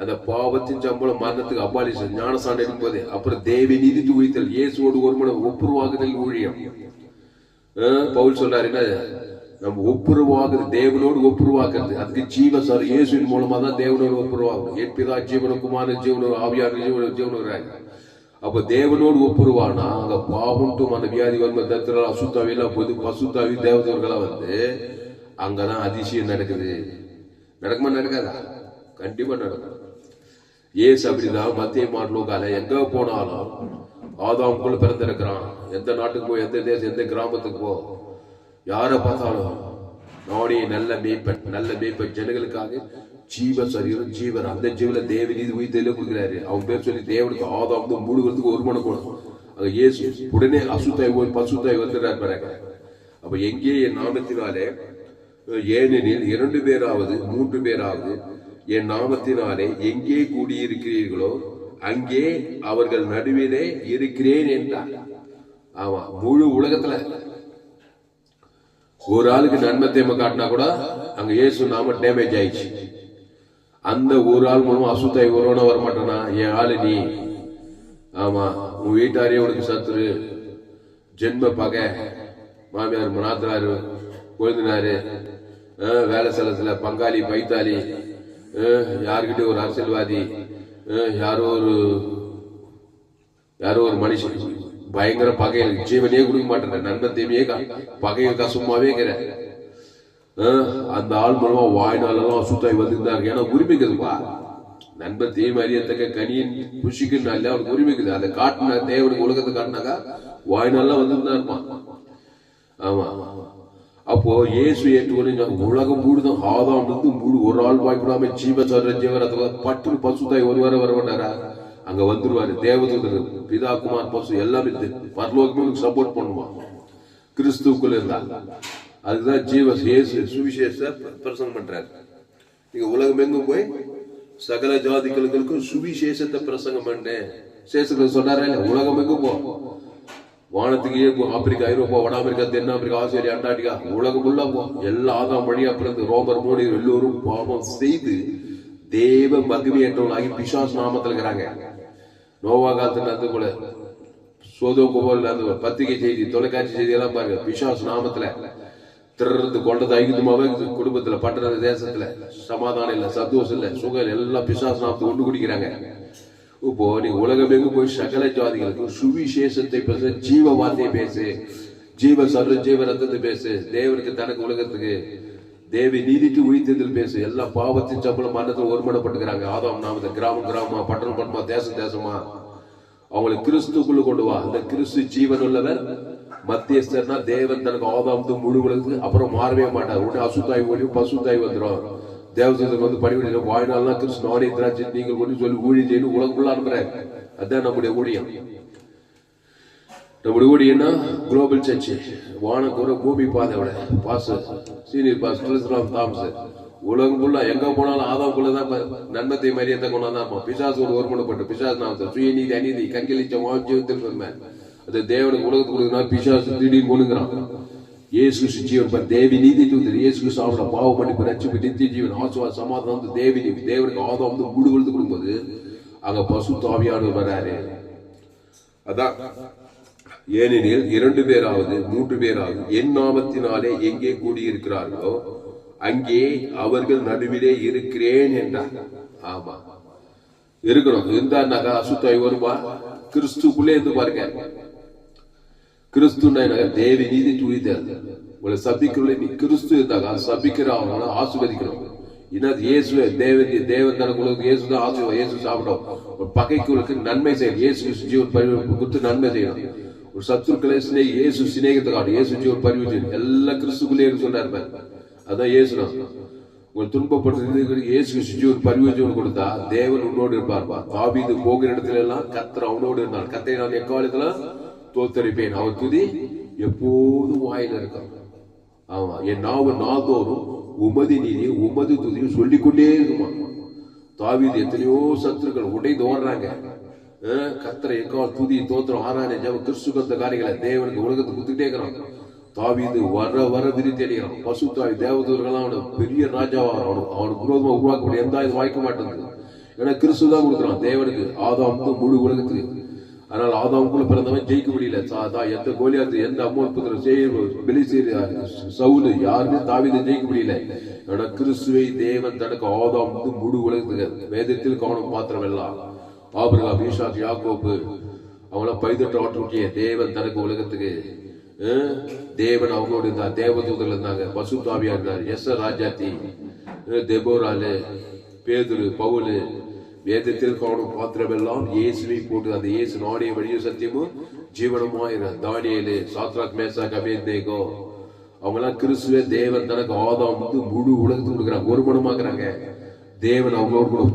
அந்த பாவத்தின் சம்பளம் மரணத்துக்கு அபாலிஷன், ஞானசானம் எடுப்பது. அப்புறம் தேவி நீதி தூய்த்தல், இயேசுவோடு ஒரு மனம் ஒப்புருவாகுதல் ஊழியம். பவுல் சொல்றாரு என்ன? நம்ம ஒப்புருவாகுது, தேவனோடு ஒப்புருவாக்குறது. அதுக்கு ஜீவ சார் இயேசுவின் மூலமா தான் தேவனோடு ஒப்புருவாகும். எப்பிதா ஜீவன குமார ஜீவன ஆவியார் ஜீவன. அப்ப தேவனோடு ஒப்புருவானா அங்க பாவம் அந்த வியாதி வறுமை தத்திர அசுத்தாவி எல்லாம் போது பசுத்தாவி தேவதவர்களா வந்து அங்கதான் அதிசயம் நடக்குது. நடக்குமா? நடக்காதா? கண்டிப்பா நடக்கும். ஏசு அப்படிதான். மத்திய மாடலோகால எங்க போனாலும் ஆதாமுக்குள்ள பிறந்திருக்கிறான். எந்த நாட்டுக்கு போ, எந்த தேசம், எந்த கிராமத்துக்கு போ, யார பார்த்தாலும் நானே நல்ல மேய்ப்பன், நல்ல மேய்ப்பன், ஜனங்களுக்காக ஜீவ சரீரம் ஜீவன், அந்த ஜீவன தேவ நீதி உயிர்த்தெல்லாம் கொடுக்கிறாரு. அவன் பேர் சொல்லி தேவனுக்கு ஆதாம் மூடுகிறதுக்கு ஒரு மணி போனோம். அங்க இயேசு உடனே அசுத்தாய் போய் பசுத்தாய் வந்துடுறாரு பாருங்க. அப்ப எங்கே என் நாமத்தினாலே, ஏனெனில் 2 பேராவது 3 பேராவது என் நாமத்தினாலே எங்கே கூடியிருக்கிறீர்களோ அங்கே அவர்கள் நடுவிலே இருக்கிறேன் என்றார். ஆமா, முழு உலகத்துல ஒரு ஆளுக்கு நன்மை தேவை காட்டினா கூட அங்க இயேசு நாம டேமேஜ் ஆயிடுச்சு. அந்த ஒரு ஆள் மூலமா அசுத்தாய் ஒருவனா வரமாட்டானா? என் ஆளு நீ. ஆமா, உன் வீட்டாரே உனக்கு சத்துரு, ஜென்ம பகை, மாமியார் மனாத்திராரு, கொழுந்தினாரு, வேலை ஸ்தலத்துல பங்காளி பைத்தாளி, யாருக்கிட்ட ஒரு அரசியல்வாதி, யாரோ ஒரு மனுஷன் பயங்கர பகையில் ஜீவனையே கொடுக்க மாட்டேன், நன்மை தீமையே பகையை சும்மாவே இருக்கிற அந்த ஆள் மூலமா வாய்நாளெல்லாம் அசுத்தாய் வந்துருந்தாரு. ஏன்னா உரிமைக்குதுப்பா. நண்பர் தீமை அறியத்தக்க கனியின் புஷிக்குன்னு இல்ல, அவனுக்கு உரிமைக்குது. அதை காட்டின தேவனுக்கு உலகத்தை காட்டினாக்கா வாய்நாளெல்லாம் வந்துருந்தா இருப்பான். ஆமா, அப்போ இயேசு ஏற்றுக்கொண்டு உலகம் மூடுதான். ஆதாம் இருந்து மூடு ஒரு ஆள் வாய்ப்பிடாம ஜீவ சொல்ற ஜீவரத்துல பட்டு பசுத்தாய் ஒரு வர மாட்டாரா? அங்க வந்துருவாரு. தேவதூதர், பிதா குமார் பசு எல்லாமே பரலோகமே சப்போர்ட் பண்ணுவான் கிறிஸ்துக்குள்ள இருந்தா. அதுதான் ஜீவ இயேசு சுவிசேஷ பிரசங்கம் பண்றாரு. நீங்க உலகம் எங்கும் போய் சகல ஜாதிகளுக்கும் சுவிசேஷத்தை பிரசங்கம் பண்ணேன் சேஷத்துல சொன்னாரே. உலகம் எங்கும் போ, வானத்துக்கு ஆப்பிரிக்கா, ஐரோப்பா, வட அமெரிக்கா, தென் ஆப்பிரிக்கா, ஆஸ்திரேலியா, அண்டார்டிகா, உலகம் உள்ள போ. எல்லா ஆதாம் வழியா பிறந்து ரோமர் மோடி எல்லோரும் பாவம் செய்து தேவ மகிமையற்றவர்களாகி பிசாசு நாமத்தில் இருக்கிறாங்க. நோவா காலத்துல அந்த போல சோதோ கோபோல அந்த பத்திரிகை செய்தி, தொலைக்காட்சி செய்தி எல்லாம் பாருங்க. பிசாசு நாமத்துல திறந்து கொண்டது ஐகுந்தமாவே குடும்பத்துல, பட்டண தேசத்துல சமாதானம் இல்ல, சந்தோஷம் இல்ல, சுகம் எல்லாம் பிசாசு நாமத்தை ஒன்று குடிக்கிறாங்க. இப்போ நீங்க உலகம் எங்கு போய் சகல ஜாதிகளுக்கு சுவிசேஷத்தை பேச, ஜீவ வார்த்தையை பேசு, ஜீவ சொல்ற ஜீவ ரத்தத்தை பேசு, தேவனுக்கு தனக்கு உலகத்துக்கு தேவி நீதிக்கு உயிர்த்ததில் பேசு. எல்லா பாவத்தின் சம்பளம் மரணத்தில் ஒருமனப்பட்டுக்கிறாங்க. ஆதாம் நாமத்தை கிராமம் கிராமமா, பட்டணம் பட்டமா, தேசம் தேசமா அவங்களை கிறிஸ்துக்குள்ள கொண்டு வா. அந்த கிறிஸ்து ஜீவன் உள்ளவர் மத்தியஸ்தர்னா தேவன் தனக்கு ஆதாம் முழு உலகத்துக்கு அப்புறம் மாறவே மாட்டார். உடனே அசுத்தாய் ஓடி பசுத்தாய் வந்துடும். தேவதூதர் வந்து பணிவிட வாழ்நாள்னா கிறிஸ்து நானே திராட்சை நீங்கள் கொண்டு சொல்லி ஊழியம் செய்யணும் உலகக்குள்ள அனுப்புறாரு. அதுதான் நம்முடைய ஊழியம். நம்முடைய ஊழியம்னா குளோபல் சர்ச், வானக்குற பூமி பாதையோட பாஸ் சீனியர் பாஸ் துளசிராம் தாமஸ் உலகம் ஃபுல்லா எங்க போனாலும் ஆதாம்குள்ளதான் நன்மத்தை மரியாதை கொண்டாதான். பிசாசோடு ஒருமனப்பட்டு பிசாசு நாமத்தை சுயநீதி அநீதி கண்களிச்ச ஜீவத்தில் அது தேவனுக்கு உலகத்துக்கு கொடுக்குறா. பிசாசு திடீர்னு கொண்டுங்கிறான். இயேசு கிறிஸ்து ஜீவன் பார், தேவி நீதி தூதர் இயேசு கிறிஸ்து அவரோட பாவ மன்னிப்பு ரட்சிப்பு நித்திய ஜீவன் ஆசீர்வாதம் சமாதானம் வந்து தேவனுக்கு ஆதாம் வந்து முழு விழுந்து கொடுக்கும்போது அங்க பசுத்த ஆவியானவர் வராரு. அதான் ஏனெனில் 2 பேராவது 3 பேராவது என் நாமத்தினாலே எங்கே கூடியிருக்கிறார்களோ அங்கே அவர்கள் நடுவிலே இருக்கிறேன் என்றார். ஆமா இருக்கணும். இருந்தாருனாக்கா அசுத்தாய் வருமா? கிறிஸ்துக்குள்ளே இருந்து பாருங்க. கிறிஸ்து தேவி நீதி துணிதல் உங்களை சபிக்கிறவங்களே நீ கிறிஸ்து இருந்தாக்கா சபிக்கிற அவங்கள ஆசீர்வதிக்கணும். இன்னும் இயேசு தேவன் தனக்கு உங்களுக்கு இயேசு தான் ஆசீர்வாதம். இயேசு சாப்பிடும். ஒரு பகைக்கு நன்மை செய்யணும். இயேசு ஜீவன் கொடுத்து நன்மை செய்யணும். ஒரு சத்துருக்களை இயேசு சிநேகத்துக்காக இயேசு ஜீவன் பரிவு செய்யணும். எல்லாம் கிறிஸ்துக்குள்ளே சொன்னார். அதான் இயேசு உங்கள் துன்பப்பட்டு இயேசு ஜீவன் பரிவு ஜீவன் கொடுத்தா தேவன் உன்னோடு இருப்பார்பா. தாவீது போகிற இடத்துல எல்லாம் கர்த்தர் அவனோடு இருந்தார். கர்த்தரை நான் எக்காலத்துல தோத்தரிப்பேன். அவர் துதி எப்போதும் வாயில இருக்கான். ஆமா என் நாவு நாள்தோறும் உமது நீதி உமது துதியும் சொல்லிக்கொண்டே இருக்குமா. தாவீது எத்தனையோ சத்துருக்கள் உடைந்து ஓடுறாங்க. கர்த்தரை எக்கால் துதி தோத்திரம் ஆராய்ச்சி ஜெபம் கிறிஸ்து கந்த காரியங்களை தேவனுக்கு உலகத்துக்கு குத்துக்கிட்டே இருக்கிறான். தாவீது வர விரித்து அடிக்கிறான். பசுத்தாய் தேவதூர்கள்லாம் அவனுக்கு பெரிய ராஜாவா அவனுக்கு விரோதமா உருவாக்கப்படும் எந்த இது வாய்க்க மாட்டேங்குது. ஏன்னா கிறிஸ்து தான் கொடுக்குறான் தேவனுக்கு ஆதாம் முழு உலகத்துக்கு. அதனால ஆதாமுக்குள்ள பிறந்தவன் ஜெயிக்க முடியல. எந்த கோலியாத்து எந்த அம்மன் புத்திர சவுலு யாருமே தாவீதை ஜெயிக்க முடியல. ஆனா கிறிஸ்துவை தேவன் தனக்கு ஆதாம் முழு உலகத்துக்கு வேதத்தில் கவனம் பாத்திரம் எல்லாம் ஆபிரகாம் ஈசாக் யாக்கோபு அவங்கள பைதட்டு ஆட்டுக்கிய தேவன் தனக்கு உலகத்துக்கு தேவன் அவங்களோட இருந்தார். தேவதூதர்கள் இருந்தாங்க. பசுத்தாவியா இருந்தார். ராஜாத்தி தெபோராலு பேதுரு பவுலு வேதத்தில் காணும் பாத்திரம் எல்லாம் இயேசுவை போட்டு அந்த இயேசு நாடைய வழியும் சத்தியமும் ஜீவனமாயிரம். தானியேலு சாத்ராக் மேசாக் அபேத்நேகோ அவங்க எல்லாம் கிறிஸ்துவே தேவன் தனக்கு ஆதாம் முழு உலகத்துக்கு கொடுக்குறாங்க. ஒரு மனமாக்குறாங்க. தேவன் அவங்களோட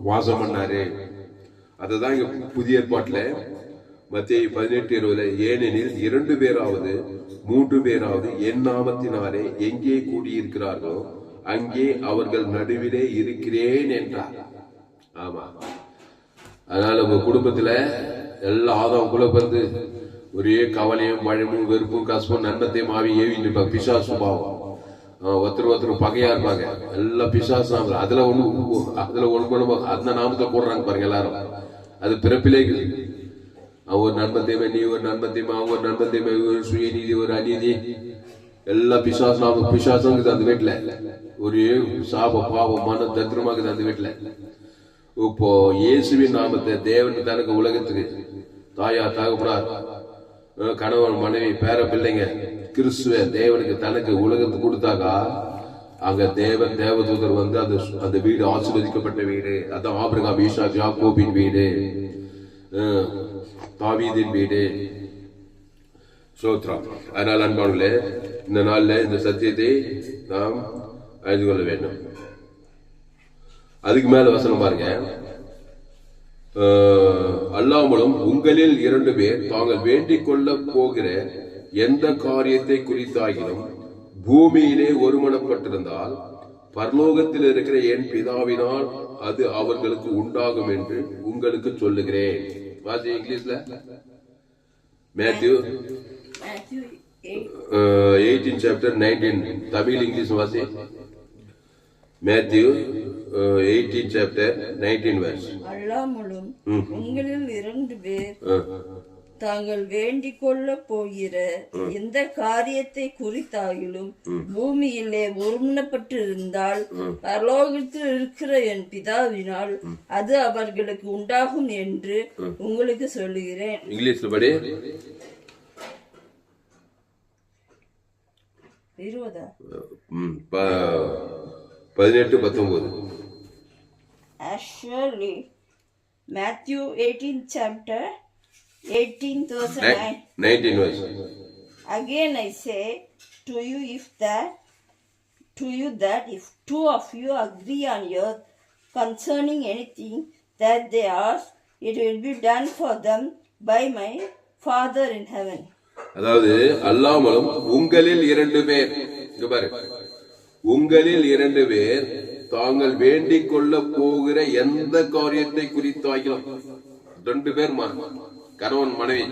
வாசம் பண்ணாரு. அதுதான் இங்க புதிய ஏற்பாட்டுல மத்தேயு 18:20 ஏனெனில் 2 பேராவது 3 பேராவது என் நாமத்தினாலே எங்கே கூடியிருக்கிறார்களோ அங்கே அவர்கள் நடுவிலே இருக்கிறேன் என்றார். ஆமா அதனால உங்க குடும்பத்துல எல்லா ஆதாமுக்குள்ள பிறந்து ஒரே கவலையும் மழமும் வெறுப்பும் கஷ்டமும் நன்மத்தையும் ஆவி ஏவிட்டு இருப்பாங்க. பிசாசு சுபாவம். ஒருத்தர் பகையா இருப்பாங்க. எல்லாம் பிசாசு நாம அதுல ஒண்ணு அந்த நாமத்தை போடுறாங்க பாருங்க எல்லாரும். அது பிறப்பிலே ஒரு நண்பத்தையுமே நீ ஒரு நண்பத்தையுமே அவங்க ஒரு நண்பத்தையுமே ஒரு சுயநீதி ஒரு அநீதி எல்லா பிசாசம் அந்த வீட்டுல ஒரு சாப பாவம் மன தத்திரமாக்குது அந்த வீட்டுல. இப்போ இயேசுவின் நாமத்தை தேவன் தனக்கு உலகத்துக்கு தாயா தகப்பனார் கணவன் மனைவி பேர பிள்ளைங்க கிறிஸ்துவ தேவனுக்கு தனக்கு உலகத்துக்கு கொடுத்தாக்கா அங்க தேவன் தேவதூதர் வந்து அந்த வீடு ஆசீர்வதிக்கப்பட்ட வீடு. அதான் ஆபிரகாம் ஈசாக் யாக்கோபின் வீடு, தாவீதின் வீடு. சோத்ரம். அதனால் அன்பானே இந்த நாள்ல இந்த சத்தியத்தை நாம் அறிந்து கொள்ள வேண்டும். அதுக்கு மேல வசனம் பாருங்க. அல்லாமலும் உங்களில் 2 பேர் தாங்கள் வேண்டிக் கொள்ள போகிற எந்த காரியத்தை குறித்தாகிலும் பூமியிலே ஒருமனப்பட்டிருந்தால் பரலோகத்தில் இருக்கிற என் பிதாவினால் அது அவர்களுக்கு உண்டாகும் என்று உங்களுக்கு சொல்லுகிறேன். வாசி இங்கிலீஷ்ல மேத்யூ 18 chapter 19 தமிழ் இங்கிலீஷ் வாசி. Matthew 18 chapter 19 verse. அல்லாமலும் உங்களில் 2 பேர் தாங்கள் வேண்டிக் கொள்ள போகிற எந்த காரியத்தை குறித்தாகிலும் பூமியிலே ஒருமனப்பட்டிருந்தால் பரலோகத்தில் இருக்கிற என் பிதாவினால் அது அவர்களுக்கு உண்டாகும் என்று உங்களுக்கு சொல்லுகிறேன். இங்கிலீஷ்ல படி. 18-19. Surely Matthew 18 chapter 18 verse 19 verse. Again I say to you that if 2 of you agree on earth concerning anything that they ask, it will be done for them by my Father in heaven. அதாவது அல்லாமலும் உங்களில் 2 பேர், இங்க பாரு, உங்களில் 2 பேர் தாங்கள் வேண்டிக் கொள்ள போகிற எந்த காரியத்தை குறித்தாகிலும் 2 பேர் கணவன் மனைவி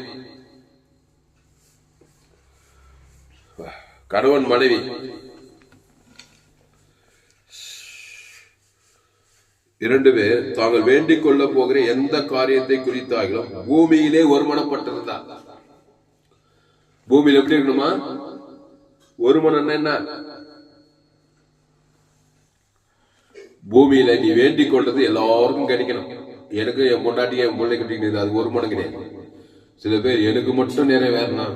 கணவன் மனைவி இரண்டு பேர் தாங்கள் வேண்டிக் கொள்ள போகிற எந்த காரியத்தை குறித்தாலும் பூமியிலே ஒருமனப்பட்டிருந்தார். பூமியில் எப்படி இருக்கணுமா? ஒருமனம் என்ன? பூமியில நீ வேண்டிக் கொள்றது எல்லாருக்கும் கிடைக்கணும். எனக்கு என் பொண்டாட்டிக்கு என் பிள்ளை கட்டிக்கிறது அது ஒரு மனம் கிடையாது. சில பேர் எனக்கு மட்டும் நிறைவேறணும்,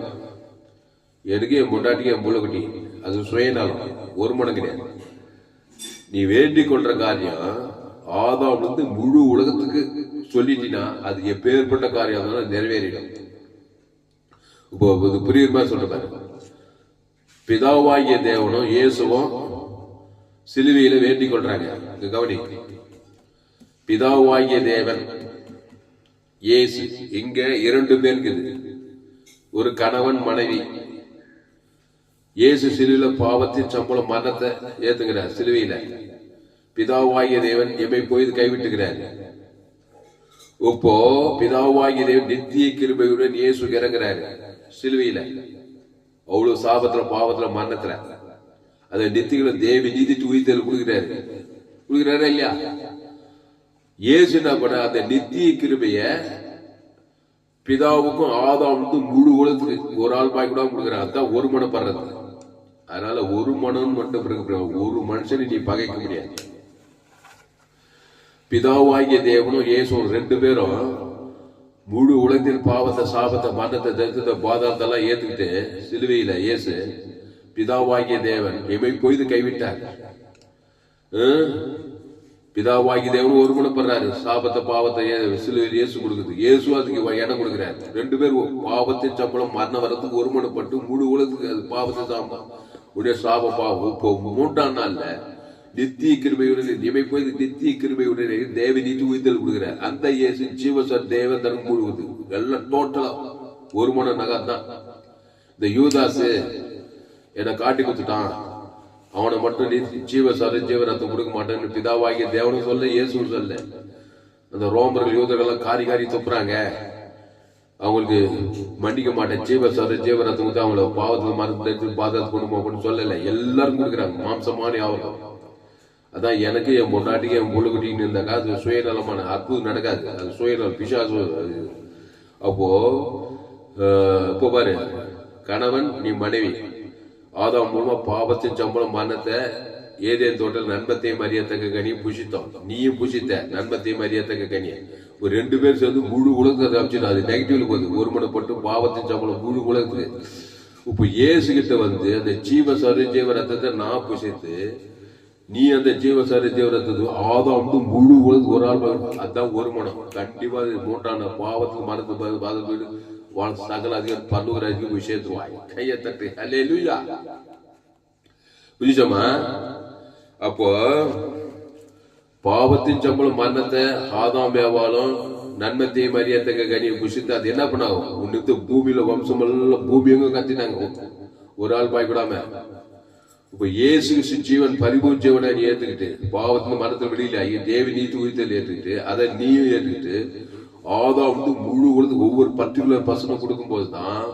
எனக்கு என் பொண்டாட்டிக்கு என் பிள்ளை கட்டி அது சுயநலம், ஒரு மனம் கிடையாது. நீ வேண்டிக் கொள்ற காரியம் ஆதாம் முழு உலகத்துக்கு சொல்லிட்டீங்கன்னா அது எப்பேற்பட்ட காரியம் இருந்தாலும் நிறைவேறிடும். இப்போ புரியுற மாதிரி சொல்ற பாரு. பிதாவாகிய தேவனும் இயேசுவும் சிலுவையில வேண்டிக் கொள்றாங்க. கவனி, பிதாவாகிய தேவன் இயேசு, இங்க இரண்டு பேர் இருக்குது, ஒரு கணவன் மனைவி. இயேசு சிலுவையில பாவத்தின் சம்பளம் மரணத்தை ஏத்துக்கிறார். சிலுவையில பிதாவாகிய தேவன் எம்மை போய் கைவிட்டுகிறார். இப்போ பிதாவாகிய தேவன் நித்திய கிருபையுடன் இயேசு இறங்குறாரு சிலுவையில. அவ்வளவு சாபத்துல பாவத்துல மரணத்துல அதை நித்திகளை தேவி நீதிட்டு உயிர்த்தல் கொடுக்கிறாரா இல்லையா? இயேசு என்ன பண்ண அந்த நித்திய கிருபைய பிதாவுக்கும் ஆதாமுக்கும் முழு உலகத்துக்கு ஒரு ஆள் பாய் கூட கொடுக்குறாங்க. அதுதான் ஒரு மனப்படுறது. அதனால ஒரு மனம் மட்டும் ஒரு மனுஷனை நீ பகைக்க முடியாது. பிதாவாகிய தேவனும் இயேசுவும் ரெண்டு பேரும் முழு உலகத்தின் பாவத்தை சாபத்தை மரணத்தை தரிசனத்தை பாதாளத்தெல்லாம் ஏத்துக்கிட்டு சிலுவையில இயேசு பிதாவாகிய தேவன் எமை பொய்து கைவிட்டார். பிதாவாகிய தேவன் ஒரு குணப்படுறாரு. சாபத்தை பாவத்தை சிலுவையில் இயேசு கொடுக்குது. இயேசு அதுக்கு இடம் கொடுக்கிறாரு. ரெண்டு பேர் பாவத்தின் சம்பளம் மரணம் வரத்துக்கு ஒரு மனப்பட்டு முழு உலகத்துக்கு அது பாவத்தை சாம்பம் உடைய சாப பாவம். இப்போ மூன்றாம் நாள்ல நித்திய கிருபையுடன் இமை போய் நித்திய கிருபையுடன் தேவ நீதி உயிர்த்தல் கொடுக்கிறார். அந்த இயேசு ஜீவசர் தேவன் தரம் முழுவது எல்லாம் டோட்டலா ஒரு மன நகர்தான். இந்த யூதாசு என்னை காட்டி கொடுத்துட்டான், அவனை மட்டும் நீ ஜீவசர ஜீவரத்தம் கொடுக்க மாட்டேன்னு பிதாவாகிய தேவனும் சொல்ல இயேசு சொல்ல. அந்த ரோமர்கள் யூதர்கள் காரி துப்புறாங்க, அவங்களுக்கு மன்னிக்க மாட்டேன், ஜீவசர ஜீவரத்தம் கொடுத்து அவங்கள பாவத்தில் மருந்து பாதத்தை கொண்டு போகணும்னு சொல்லல. எல்லாரும் கொடுக்குறாங்க மாம்சமானி அவர்கள். அதான் எனக்கு என் பொண்டாட்டிக்கு என் பொண்ணு குட்டின்னு இருந்தாக்கா அது சுயநலமான அற்புதம் நடக்காது. அது சுயநலம் பிசாசு. அப்போ இப்போ பாரு, கணவன் நீ மனைவி ஆதாம் மூலமா பாவத்தின் சம்பளம் மரணத்தை ஏதேன் தோட்டல் நன்மத்தையும் அறியத்தக்க கனியை புஷித்தோம். நீயும் புஷித்த நன்மத்தையும் அறியத்தக்க கனியை ஒரு ரெண்டு பேர் சேர்ந்து முழு உலகத்தை அமைச்சிடும். அது நெகட்டிவ்ல போகுது. ஒரு மனப்பட்டு பாவத்தின் சம்பளம் முழு உலகத்துக்கு. இப்போ இயேசு கிட்ட அந்த ஜீவ ஜீவ ரத்தத்தை நான் புஷித்து நீ அந்த ஜீவசாரி ஜீவரத்துக்கு ஆதாம் முழு உலகம் ஒரு ஆள். அதுதான் ஒரு மனம். கண்டிப்பா மூன்றான பாவத்துக்கு மறந்து பாதம் வீடு சகல அதிகம் பல்லுகிற விஷயத்துவாய் கையை தட்டு அல்லேலூயா. புரியுமா? அப்போ பாவத்தின் சம்பளம் மரணத்தை ஆதாம் ஏவாலும் நன்மத்தையும் அறியத்தக்க கனியை புஷித்து அது என்ன பண்ணாகும்? உன்னுக்கு பூமியில வம்சம் எல்லாம் பூமி எங்க கத்தினாங்க ஒரு ஆள் பாய்க்கூடாம. இப்ப இயேசு ஜீவன் பரிபூர்ண ஜீவனை நீ ஏத்துக்கிட்டு பாவத்தின் மரத்தில் வெளியில தேவி நீதி உயிர்த்தல் ஏற்றுக்கிட்டு அதை நீயும் ஏற்றுக்கிட்டு ஆதாம் முழு உலகத்துக்கு ஒவ்வொரு பர்டிகுலர் பர்சனை கொடுக்கும் போதுதான்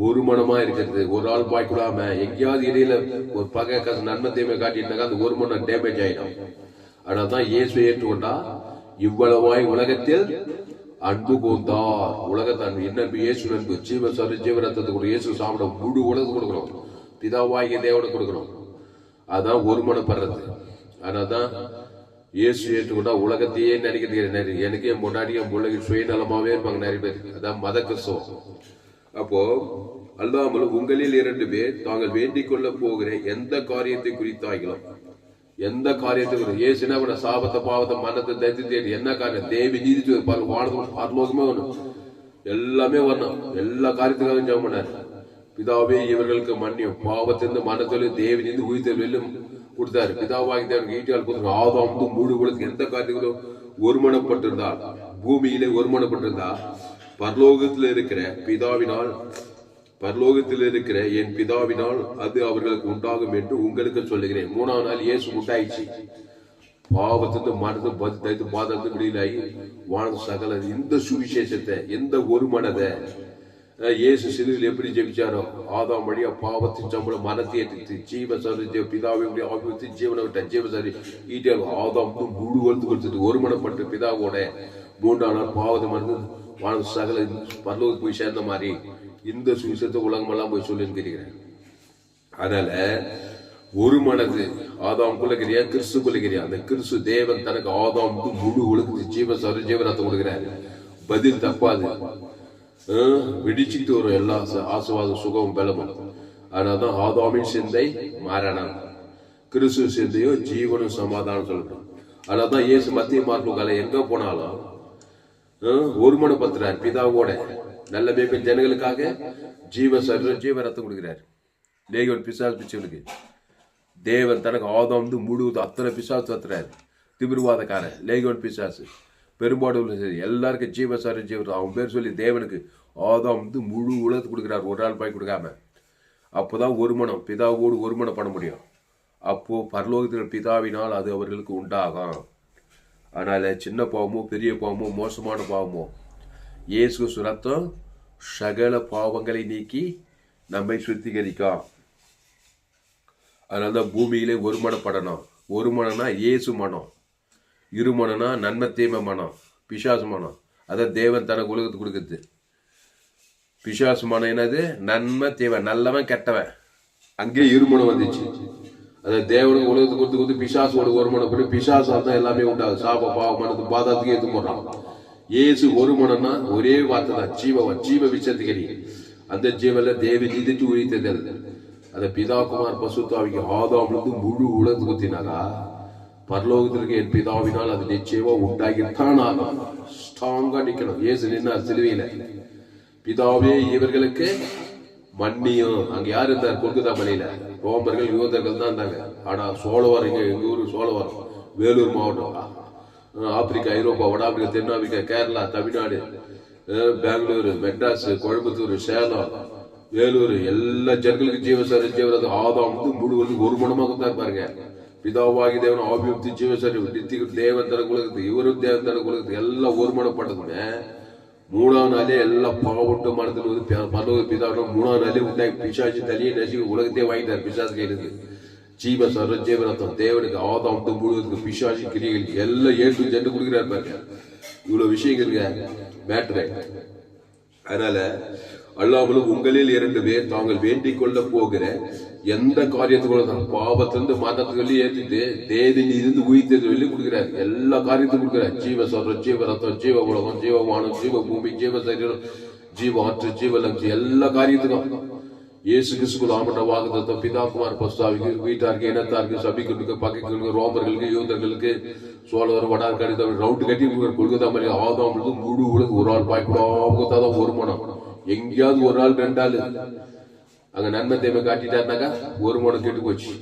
ஒரு மனமா இருக்கிறது. ஒரு ஆள் பாய்க்கூடாம எங்கேயாவது இடையில ஒரு பகை நன்மத்தையுமே காட்டிட்டாங்க அந்த ஒரு மனம் டேமேஜ் ஆயிடும். ஆனாதான் இயேசு ஏற்றுக்கொண்டா இவ்வளவாய் உலகத்தில் அன்பு கூர்ந்தார். உலகத்தை அன்பு என்ன இயேசு அன்பு ஜீவரத்தத்தை கூட இயேசு சாப்பிட முழு உலகத்துக்கு கொடுக்கணும். பிதாவாகிய தேவனுக்கு கொடுக்கணும். அதான் ஒரு மனப்படுறது. ஆனாதான் இயேசு ஏற்றுக்கொண்டா உலகத்தையே நினைக்கிறது. எனக்கு என் முன்னாடி என் பிள்ளைக்கு சுயநலமாவே இருப்பாங்க நிறைய பேர். அதான் மத கிறிஸ்தவம். அப்போ அல்லாமல் உங்களில் இரண்டு பேர் தாங்கள் வேண்டிக் கொள்ள போகிற எந்த காரியத்தை குறித்தாகிலும் எந்த காரியத்தை இயேசு என்ன பண்ண சாபத்தை பாவத்தை மரணத்தை தைத்து என்ன காரியம் தேவி நீதி வாழ்ந்தும் பரலோகமே வரணும். எல்லாமே வரணும். எல்லா காரியத்துக்காக ஜெபம் பண்ணாரு. பிதாவே இவர்களுக்கு மன்னியும் பாவத்திலிருந்து மனத்திலும் தேவனிருந்து உயிர்த்தலும் கொடுத்தாரு. பிதாவாகி தேவனுக்கு ஈட்டியால் கொடுத்தாரு. ஆதாம் முழு உலகத்துக்கு எந்த காரியங்களும் ஒருமனப்பட்டிருந்தால் பூமியிலே ஒருமனப்பட்டிருந்தால் பரலோகத்தில் இருக்கிற என் பிதாவினால் அது அவர்களுக்கு உண்டாகும் என்று உங்களுக்கு சொல்லுகிறேன். மூணாம் நாள் இயேசு உண்டாயிடுச்சு. பாவத்திலிருந்து மனது தைத்து பாதத்து விடியலாகி வாழ்ந்த சகல இந்த சுவிசேஷத்தை எந்த ஒரு மனதை இயேசு சிலுவையில் எப்படி ஜெபிச்சாரோ, ஆதாம் வழியா பாவத்தின் சம்பளம் மரணத்தை ஏற்றித்து ஜீவ சரி பிதாவுடைய ஆவியத்தை ஜீவனை விட்ட ஜீவ சரி ஈட்டியால் ஆதாம் முழு வளர்த்து கொடுத்துட்டு ஒருமனப்பட்டு பிதாவோட 3ஆம் நாள் பாவத்தை மறந்து வாழ்ந்த சகல பரலோகத்துக்கு போய் சேர்ந்த மாதிரி இந்த சுவிசேஷத்தை உலகமெல்லாம் போய் சொல்லிருக்கிறேன். அதனால ஒரு மனது ஆதாம் கொள்ளுகிறியா, கிறிஸ்து கொள்ளுகிறியா? அந்த கிறிஸ்து தேவன் தனக்கு ஆதாம் முழு உலகத்துக்கு ஜீவ சரி ஜீவனத்தை கொடுக்கிறாரு. பதில் தப்பாது, வெடிச்சுட்டு வரும் எல்லா ஆசுவாத சுகமும் பலமும். அதனால்தான் ஆதாமின் சிந்தை மரணம், கிறிஸ்து சிந்தையோ ஜீவனும் சமாதானம் சொல்லணும். அதனால்தான் இயேசு மத்திய மார்க்குகளை எங்க போனாலும் ஒருமனப்படுத்துறார் பிதாவோட. நல்ல மேய்ப்பன் ஜனங்களுக்காக ஜீவ சரீரம் ஜீவ ரத்தம் கொடுக்கிறார். லேகியோன் பிசாசு பிச்சவனுக்கு தேவன் தனக்கு ஆதாம் முழுவது அத்தனை பிசாசு தத்துறாரு. திமிர்வாதக்காரன் லேகியோன் பிசாசு பெரும்பாடு சரி எல்லாருக்கும் ஜீவ சரீரம் ஜீவ அவன் பேர் சொல்லி தேவனுக்கு ஆதாம் முழு உலகத்து கொடுக்கிறார், ஒரு ஆள் பாய் கொடுக்காம. அப்போதான் ஒருமனம் பிதாவோடு ஒருமனம் பண்ண முடியும். அப்போ பரலோகத்தில் பிதாவினால் அது அவர்களுக்கு உண்டாகும். அதனால சின்ன பாவமோ பெரிய பாவமோ மோசமான பாவமோ இயேசு ரத்தம் சகல பாவங்களை நீக்கி நம்மை சுத்திகரிக்கும். அதனால பூமியிலே ஒருமனப்படணும். ஒருமனம்னா இயேசு மனம், இருமனம்னா நன்மை தீமை மனம், பிசாசு மனம். அதான் தேவன் தனக்கு உலகத்துக்கு கொடுக்குது. பிசாசு மனம் என்னது? நன்மை தீமை, நல்லவன் கெட்டவன். அங்கே இருமனம் வந்துச்சு. அதை தேவனுக்கு உலகத்துக்கு கொடுத்து பிசாசோட ஒருமனம் பண்ணி பிசாசால் தான் எல்லாமே உண்டாது. சாப பாவ மனத்து பாதத்துக்கு ஏற்று போடுறான். இயேசு ஒரு மனம்னா ஒரே வார்த்தை தான், ஜீவ விசத்திகரி. அந்த ஜீவன்ல தேவி நிதித்து உயிர்த்தது. அந்த பிதாகுமார் பசுத்தாவிக்கு ஆதாம்ல முழு உலகத்து குத்தினாரா, பரலோகத்திற்கு என் பிதாவினால் அது நிச்சயமா உண்டாகித்தான் ஆகும். ஸ்ட்ராங்கா நிக்கணும். இயேசு நின்னார் சிலுவையில. பிதாவே இவர்களுக்கு மன்னியும். அங்க யாரு இருந்தார்? கொல்கத்தா மலையில ரோமர்கள் யூதர்கள் தான் இருந்தாங்க. ஆனா சோழவரம், எங்க ஊரு சோழவரம், வேலூர் மாவட்டம், ஆப்பிரிக்கா, ஐரோப்பா, வட ஆப்பிரிக்கா, தென்னாப்பிரிக்கா, கேரளா, தமிழ்நாடு, பெங்களூரு, மெட்ராஸ், கோயம்புத்தூர், சேலம், வேலூர் எல்லா ஜனங்களுக்கு ஜீவசரி ஜீவரது ஆதாம் முழுவதும் ஒரு மனமாக தான் பாருங்க. பிதாவாகி தேவன் ஆபியுக்தி ஜீவசரி நித்திக்கு தேவன் தன குலகத்து இவரும் தேவன் தன குலகத்து எல்லாம் ஒரு மனப்பட்டதுமே 3ஆம் நாளே எல்லாம் பாவட்டு மனத்தில் வந்து பரலோக பிதாவிடம் 3ஆம் நாளே உண்டாகி பிசாசு தலையை நசி உலகத்தையே வாங்கிட்டார். பிசாசு கையிலிருந்து ஜீவ சர்வ ஜீவரத்தம் தேவனுக்கு ஆதாம் முழுவதுக்கு பிசாசு கிரிகள் எல்லாம் ஏற்று ஜெண்டு கொடுக்கிறார் பாருங்க. இவ்வளவு விஷயங்கள் மேட்ரு. அதனால அல்லாமலும் உங்களில் 2 பேர் தாங்கள் வேண்டிக் கொள்ள போகிற எந்த காரியத்துக்குள்ள பாவத்திலிருந்து மதத்துக்கு ஏற்றிட்டு தேதியில் இருந்து உயிர்த்தது வெளியே கொடுக்கிறார். எல்லா காரியத்தையும் கொடுக்கிறார். ஜீவ சொல்ற ஜீவ ரத்தம், ஜீவ உலகம், ஜீவமானம், ஜீவ பூமி, ஜீவ சரீரம், ஜீவ ஆற்று, ஜீவ லட்சி எல்லா காரியத்துக்கும் இயேசு கிறிஸ்துக்குள் ஆமன்ற வாக்குத்தத்தம் பிதாகுமார் பஸ்தாவிக்கு வீட்டாருக்கு இனத்தாருக்கு சபிகளுக்கு பகைகளுக்கு ரோமர்களுக்கு யூதர்களுக்கு சோழர் வடார்காடு ரவுண்டு கட்டி கொள்கதா மாதிரி ஆதாம் முழு உலகம் ஒரு ஆள் பாய்க்கூடாதான் ஒரு மனம். எங்கேயாவது ஒரு ஆள் 2 ஆள் அங்க நன்மை தேவை காட்டிட்டாருனாக்கா ஒரு மனம் கெட்டு போச்சு.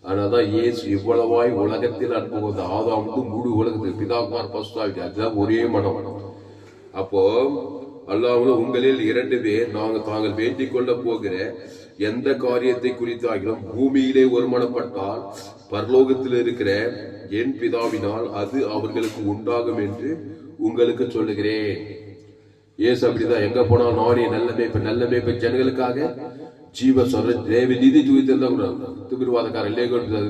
அதனாலதான் இயேசு இவ்வளவாய் உலகத்தில் அனுப்புவது ஆதாம் முழு உலகத்தில் பிதாகுமார் பஸ்தாவிக்கு அதுதான் ஒரே மனம். அப்போ அல்லாமல் உங்களில் 2 பேர் தாங்கள் வேண்டிக் கொள்ள போகிற எந்த காரியத்தை குறித்தாகிலும் பூமியிலே ஒருமனப்பட்டால் பரலோகத்தில் இருக்கிற என் பிதாவினால் அது அவர்களுக்கு உண்டாகும் என்று உங்களுக்கு சொல்லுகிறேன். ஏசு அப்படிதான் எங்க போனா நானே நல்ல மேய்ப்ப ஜனங்களுக்காக ஜீவ சொல்ற தேவி நிதி தூய்த்தான் திமிர்வாதக்காரன்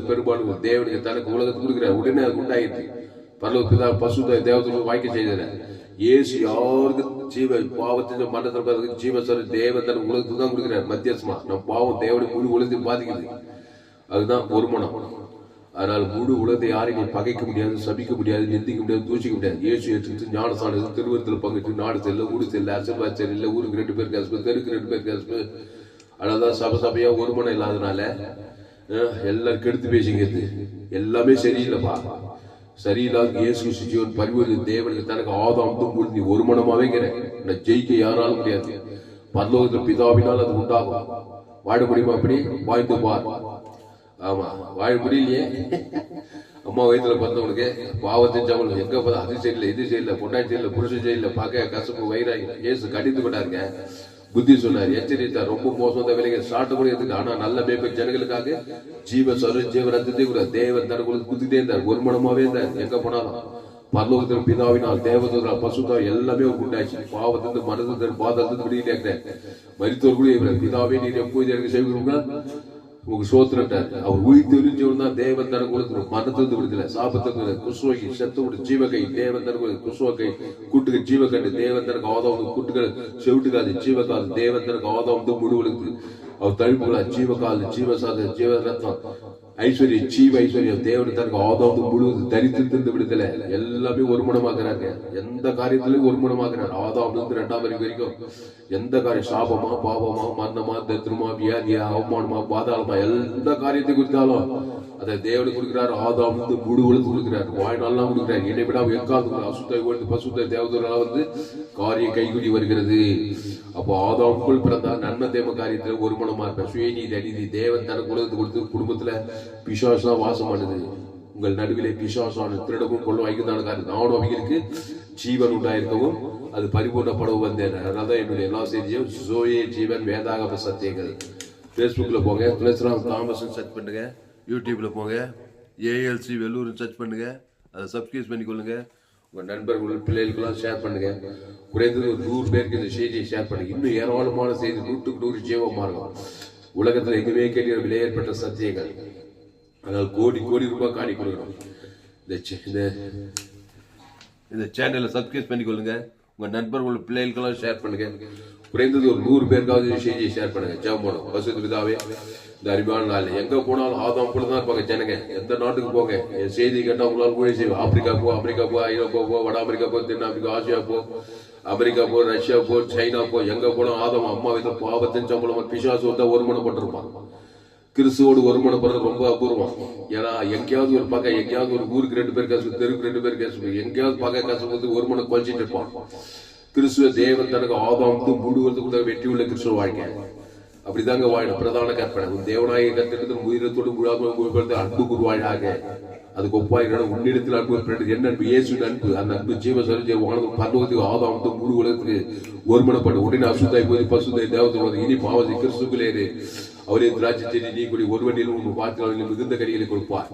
பெரும்பாலும் தேவனுக்கு தனக்கு உலகத்துக்கு கொடுக்கிற உடனே அது உண்டாயிடுச்சு. பரலோக பிதா பசு தேவத்துக்கு வாய்க்க செய்த இயேசு யாருக்கு ஜீவ பாவத்தின் மண்டலத்தில் ஜீவ சொல்ற தேவ தனக்கு உலகத்துக்கு தான் கொடுக்கிறார் மத்தியஸ்மா. நம்ம பாவம் தேவனுக்கு முழு உலகத்தையும் பாதிக்குது. அதுதான் ஒரு மனம். அதனால் முழு உலகத்தை யாரையும் நீ பகைக்க முடியாது, சபிக்க முடியாது, நிந்திக்க முடியாது, தூசிக்க முடியாது. இயேசு எடுத்துக்கிட்டு ஞானசானது திருவருத்தில் பங்கிட்டு நாடு செல்ல, ஊடு செல்ல, ஆசீர்வாத் செல்ல, ஊருக்கு 2 பேருக்கு கசப்பு, தெருக்கு 2 பேருக்கு கசப்பு. அதனால்தான் சபையா ஒரு மனம் இல்லாதனால எல்லாரும் கெடுத்து பேசிக்கிறது எல்லாமே சரியில்லைப்பா. சரியில்லாத இயேசு ஜீவன் பரிவர்த்தி தேவனுக்கு தனக்கு ஆதாம் நீ ஒரு மனமாவே ஜெயிக்க யாராலும் முடியாது. பரலோகத்தில் பிதாவினால் அது உண்டாகும். வாழ முடியுமா? அப்படி வாழ்ந்து பார். ஆமா, வாழ முடியலையே. அம்மா வயிற்றுல பிறந்தவனுக்கு பாவத்தின் சமலம் எங்க பார்த்தா அது சரியில்லை, இது சரியில்லை, பொண்டாட்டி சரியில்லை, புருஷன் சரியில்லை, பார்க்க கசப்பு வயிறாங்க. இயேசு கடிந்து கொண்டாருங்க, புத்தி சொன்னார், எச்சரித்தார். ரொம்ப மோசம் தான் விலைங்க ஸ்டார்ட் கூட எடுத்துக்கு. ஆனா நல்ல மேய்ப்ப ஜனங்களுக்காக ஜீவ சொல்ற ஜீவ ரத்தத்தை கூட தேவன் தனக்கு குத்திட்டே இருந்தார். ஒரு மனமாவே இருந்தார் எங்க போனாலும். பரலோகத்தின் பிதாவினால் தேவதூதரால் பசுத்தாவி எல்லாமே உண்டாச்சு. பாவத்திலிருந்து மனதிலிருந்து பாதத்திலிருந்து விடுதலை மரித்தோர் கூட இவர் பிதாவே நீர் எப்போது எனக்கு செய்வீங்களா உங்களுக்கு சோத்திரட்டார். அவர் உயிர் தெரிஞ்சவன் தான் தேவன் தனக்கு கொடுக்கணும். மனத்திலிருந்து விடுதலை, சாபத்திலிருந்து குசுவகை, செத்தோடு ஜீவகை, தேவன் தனக்கு குசுவகை, கூட்டுக்கு ஜீவகண்டு, தேவன் தனக்கு ஆதாம் கூட்டுகள் செவிட்டுக்காது ஜீவகாது, தேவன் தனக்கு ஆதாம் முழுவலுக்கு அவர் தழுப்புகளா ஜீவகால் ஜீவசாத ஜீவ ரத்னம் ஐஸ்வர்யம் ஜீவ ஐஸ்வர்யம் தேவன் தனக்கு ஆதாம் முழுவது தரித்திருந்து விடுதலை எல்லாமே ஒருமணமாக்குறாங்க. எந்த காரியத்திலும் ஒருமணமாக்குறாரு. ஆதாம் இருந்து 2ஆம் அறிவு வரைக்கும் எந்த காரியம் சாபமா பாவமா மரணமா தத்திரமா வியாதியா அவமானமா பாதாளமா எந்த காரியத்தை குறித்தாலும் அதை தேவனுக்கு கொடுக்கிறார். ஆதாம் வந்து முழு உழுத்து கொடுக்கிறார். வாழ்நாள்லாம் கொடுக்கிறார். என்னை விட எக்காது அசுத்தை ஒழுத்து பசுத்தை தேவதூரால வந்து காரியம் கைகூடி வருகிறது. அப்போ ஆதாமுக்குள் பிறந்தா நன்மை தேம காரியத்துல ஒரு மனமா இருப்பேன். சுயநீதி அநீதி தேவன் தனக்கு உலகத்து கொடுத்து குடும்பத்துல பிசாசா வாசம் பண்ணுது. உங்கள் நடுவிலே பிசாசான திருடவும் கொள்ளும் ஐந்தான காரியம் நானும் அவங்களுக்கு ஜீவன் உண்டாயிருக்கவும் அது பரிபூர்ணப்படவும் வந்தேன். அதனாலதான் என்னுடைய எல்லா செய்தியும் ஜோயே ஜீவன் வேதாகம சத்தியங்கள். ஃபேஸ்புக்கில் போங்க, துளசிராம் தாமஸ் சர்ச் பண்ணுங்க. யூடியூப்ல போங்க, ஏஎல்சி வெள்ளூர் சர்ச் பண்ணுங்க. அதை சப்ஸ்கிரைப் பண்ணிக்கொள்ளுங்க. உங்கள் நண்பர்கள் பிள்ளைகளுக்கெல்லாம் ஷேர் பண்ணுங்க. குறைந்தது ஒரு 100 பேருக்கு இந்த செய்தியை ஷேர் பண்ணுங்க. இன்னும் ஏராளமான செய்தி 100க்கு 100 ஜீவ மார்க்கம் உலகத்தில் எங்குமே கேட்கிற விலை ஏற்பட்ட சத்தியங்கள். அதனால் கோடி கோடி ரூபாய் காணி கொடுக்கணும். இந்த சேனலை சப்ஸ்கிரைப் பண்ணிக்கொள்ளுங்க. உங்க நண்பர்கள் பிள்ளைகளுக்கெல்லாம் ஷேர் பண்ணுங்க. குறைந்தது ஒரு 100 பேருக்காவது செய்தியை ஷேர் பண்ணுங்க. ஜெபம் பண்ணும். பசுத்த பிதாவே, இந்த அறிவான நாள் எங்க போனாலும் ஆதாம் கூட தான் இருப்பாங்க ஜனங்க. எந்த நாட்டுக்கு போங்க, என் செய்தி கேட்டா உங்களால் கூட செய்வோம். ஆப்பிரிக்கா போ, ஐரோப்பா போ, வட அமெரிக்கா போ, தென் ஆப்பிரிக்கா, ஆசியா போ, அமெரிக்கா போ, ரஷ்யா போ, சைனா போ, எங்க போனோம் ஆதாம் அம்மா வித பாவத்தின் சம்பளமா பிசாசு வந்தா ஒருமனப்பட்டிருப்பான். கிறிஸ்துவோடு ஒருமனப்படுறது ரொம்ப அபூர்வம். ஏன்னா எங்கேயாவது ஒரு பகை, எங்கேயாவது ஒரு ஊருக்கு 2 பேர் கசு, தெருக்கு 2 பேர் கசு, எங்கேயாவது பகை கசு வந்து ஒருமனம் குறைச்சிட்டு இருப்பான். கிறிஸ்துவ தேவன் தனக்கு ஆதாம் மூடுவதற்குள்ள வெற்றி உள்ள கிறிஸ்துவ வாழ்க்கை அப்படிதாங்க வாழணும். பிரதான கற்பனை தேவனாய கத்திரத்தில் உயிரத்தோடு முழாமல் அன்பு குருவாழாக அதுக்கு ஒப்பாயிரம் உன்னிடத்தில் அன்பு என்ன அன்பு இயேசு அன்பு. அந்த அன்பு ஜீவ சரி வானதும் பரலோகத்துக்கு ஆதாம் முழு உலகத்துக்கு ஒருமனப்படும். உடனே அசுத்தாய் போது பசுத்தை தேவத்தை இனி பாவத்தை கிறிஸ்துக்குள்ளேரு அவரே திராட்சை செடி நீ கூடி ஒருவனில் உன் வார்த்தைகளில் மிகுந்த கரிகளை கொடுப்பார்.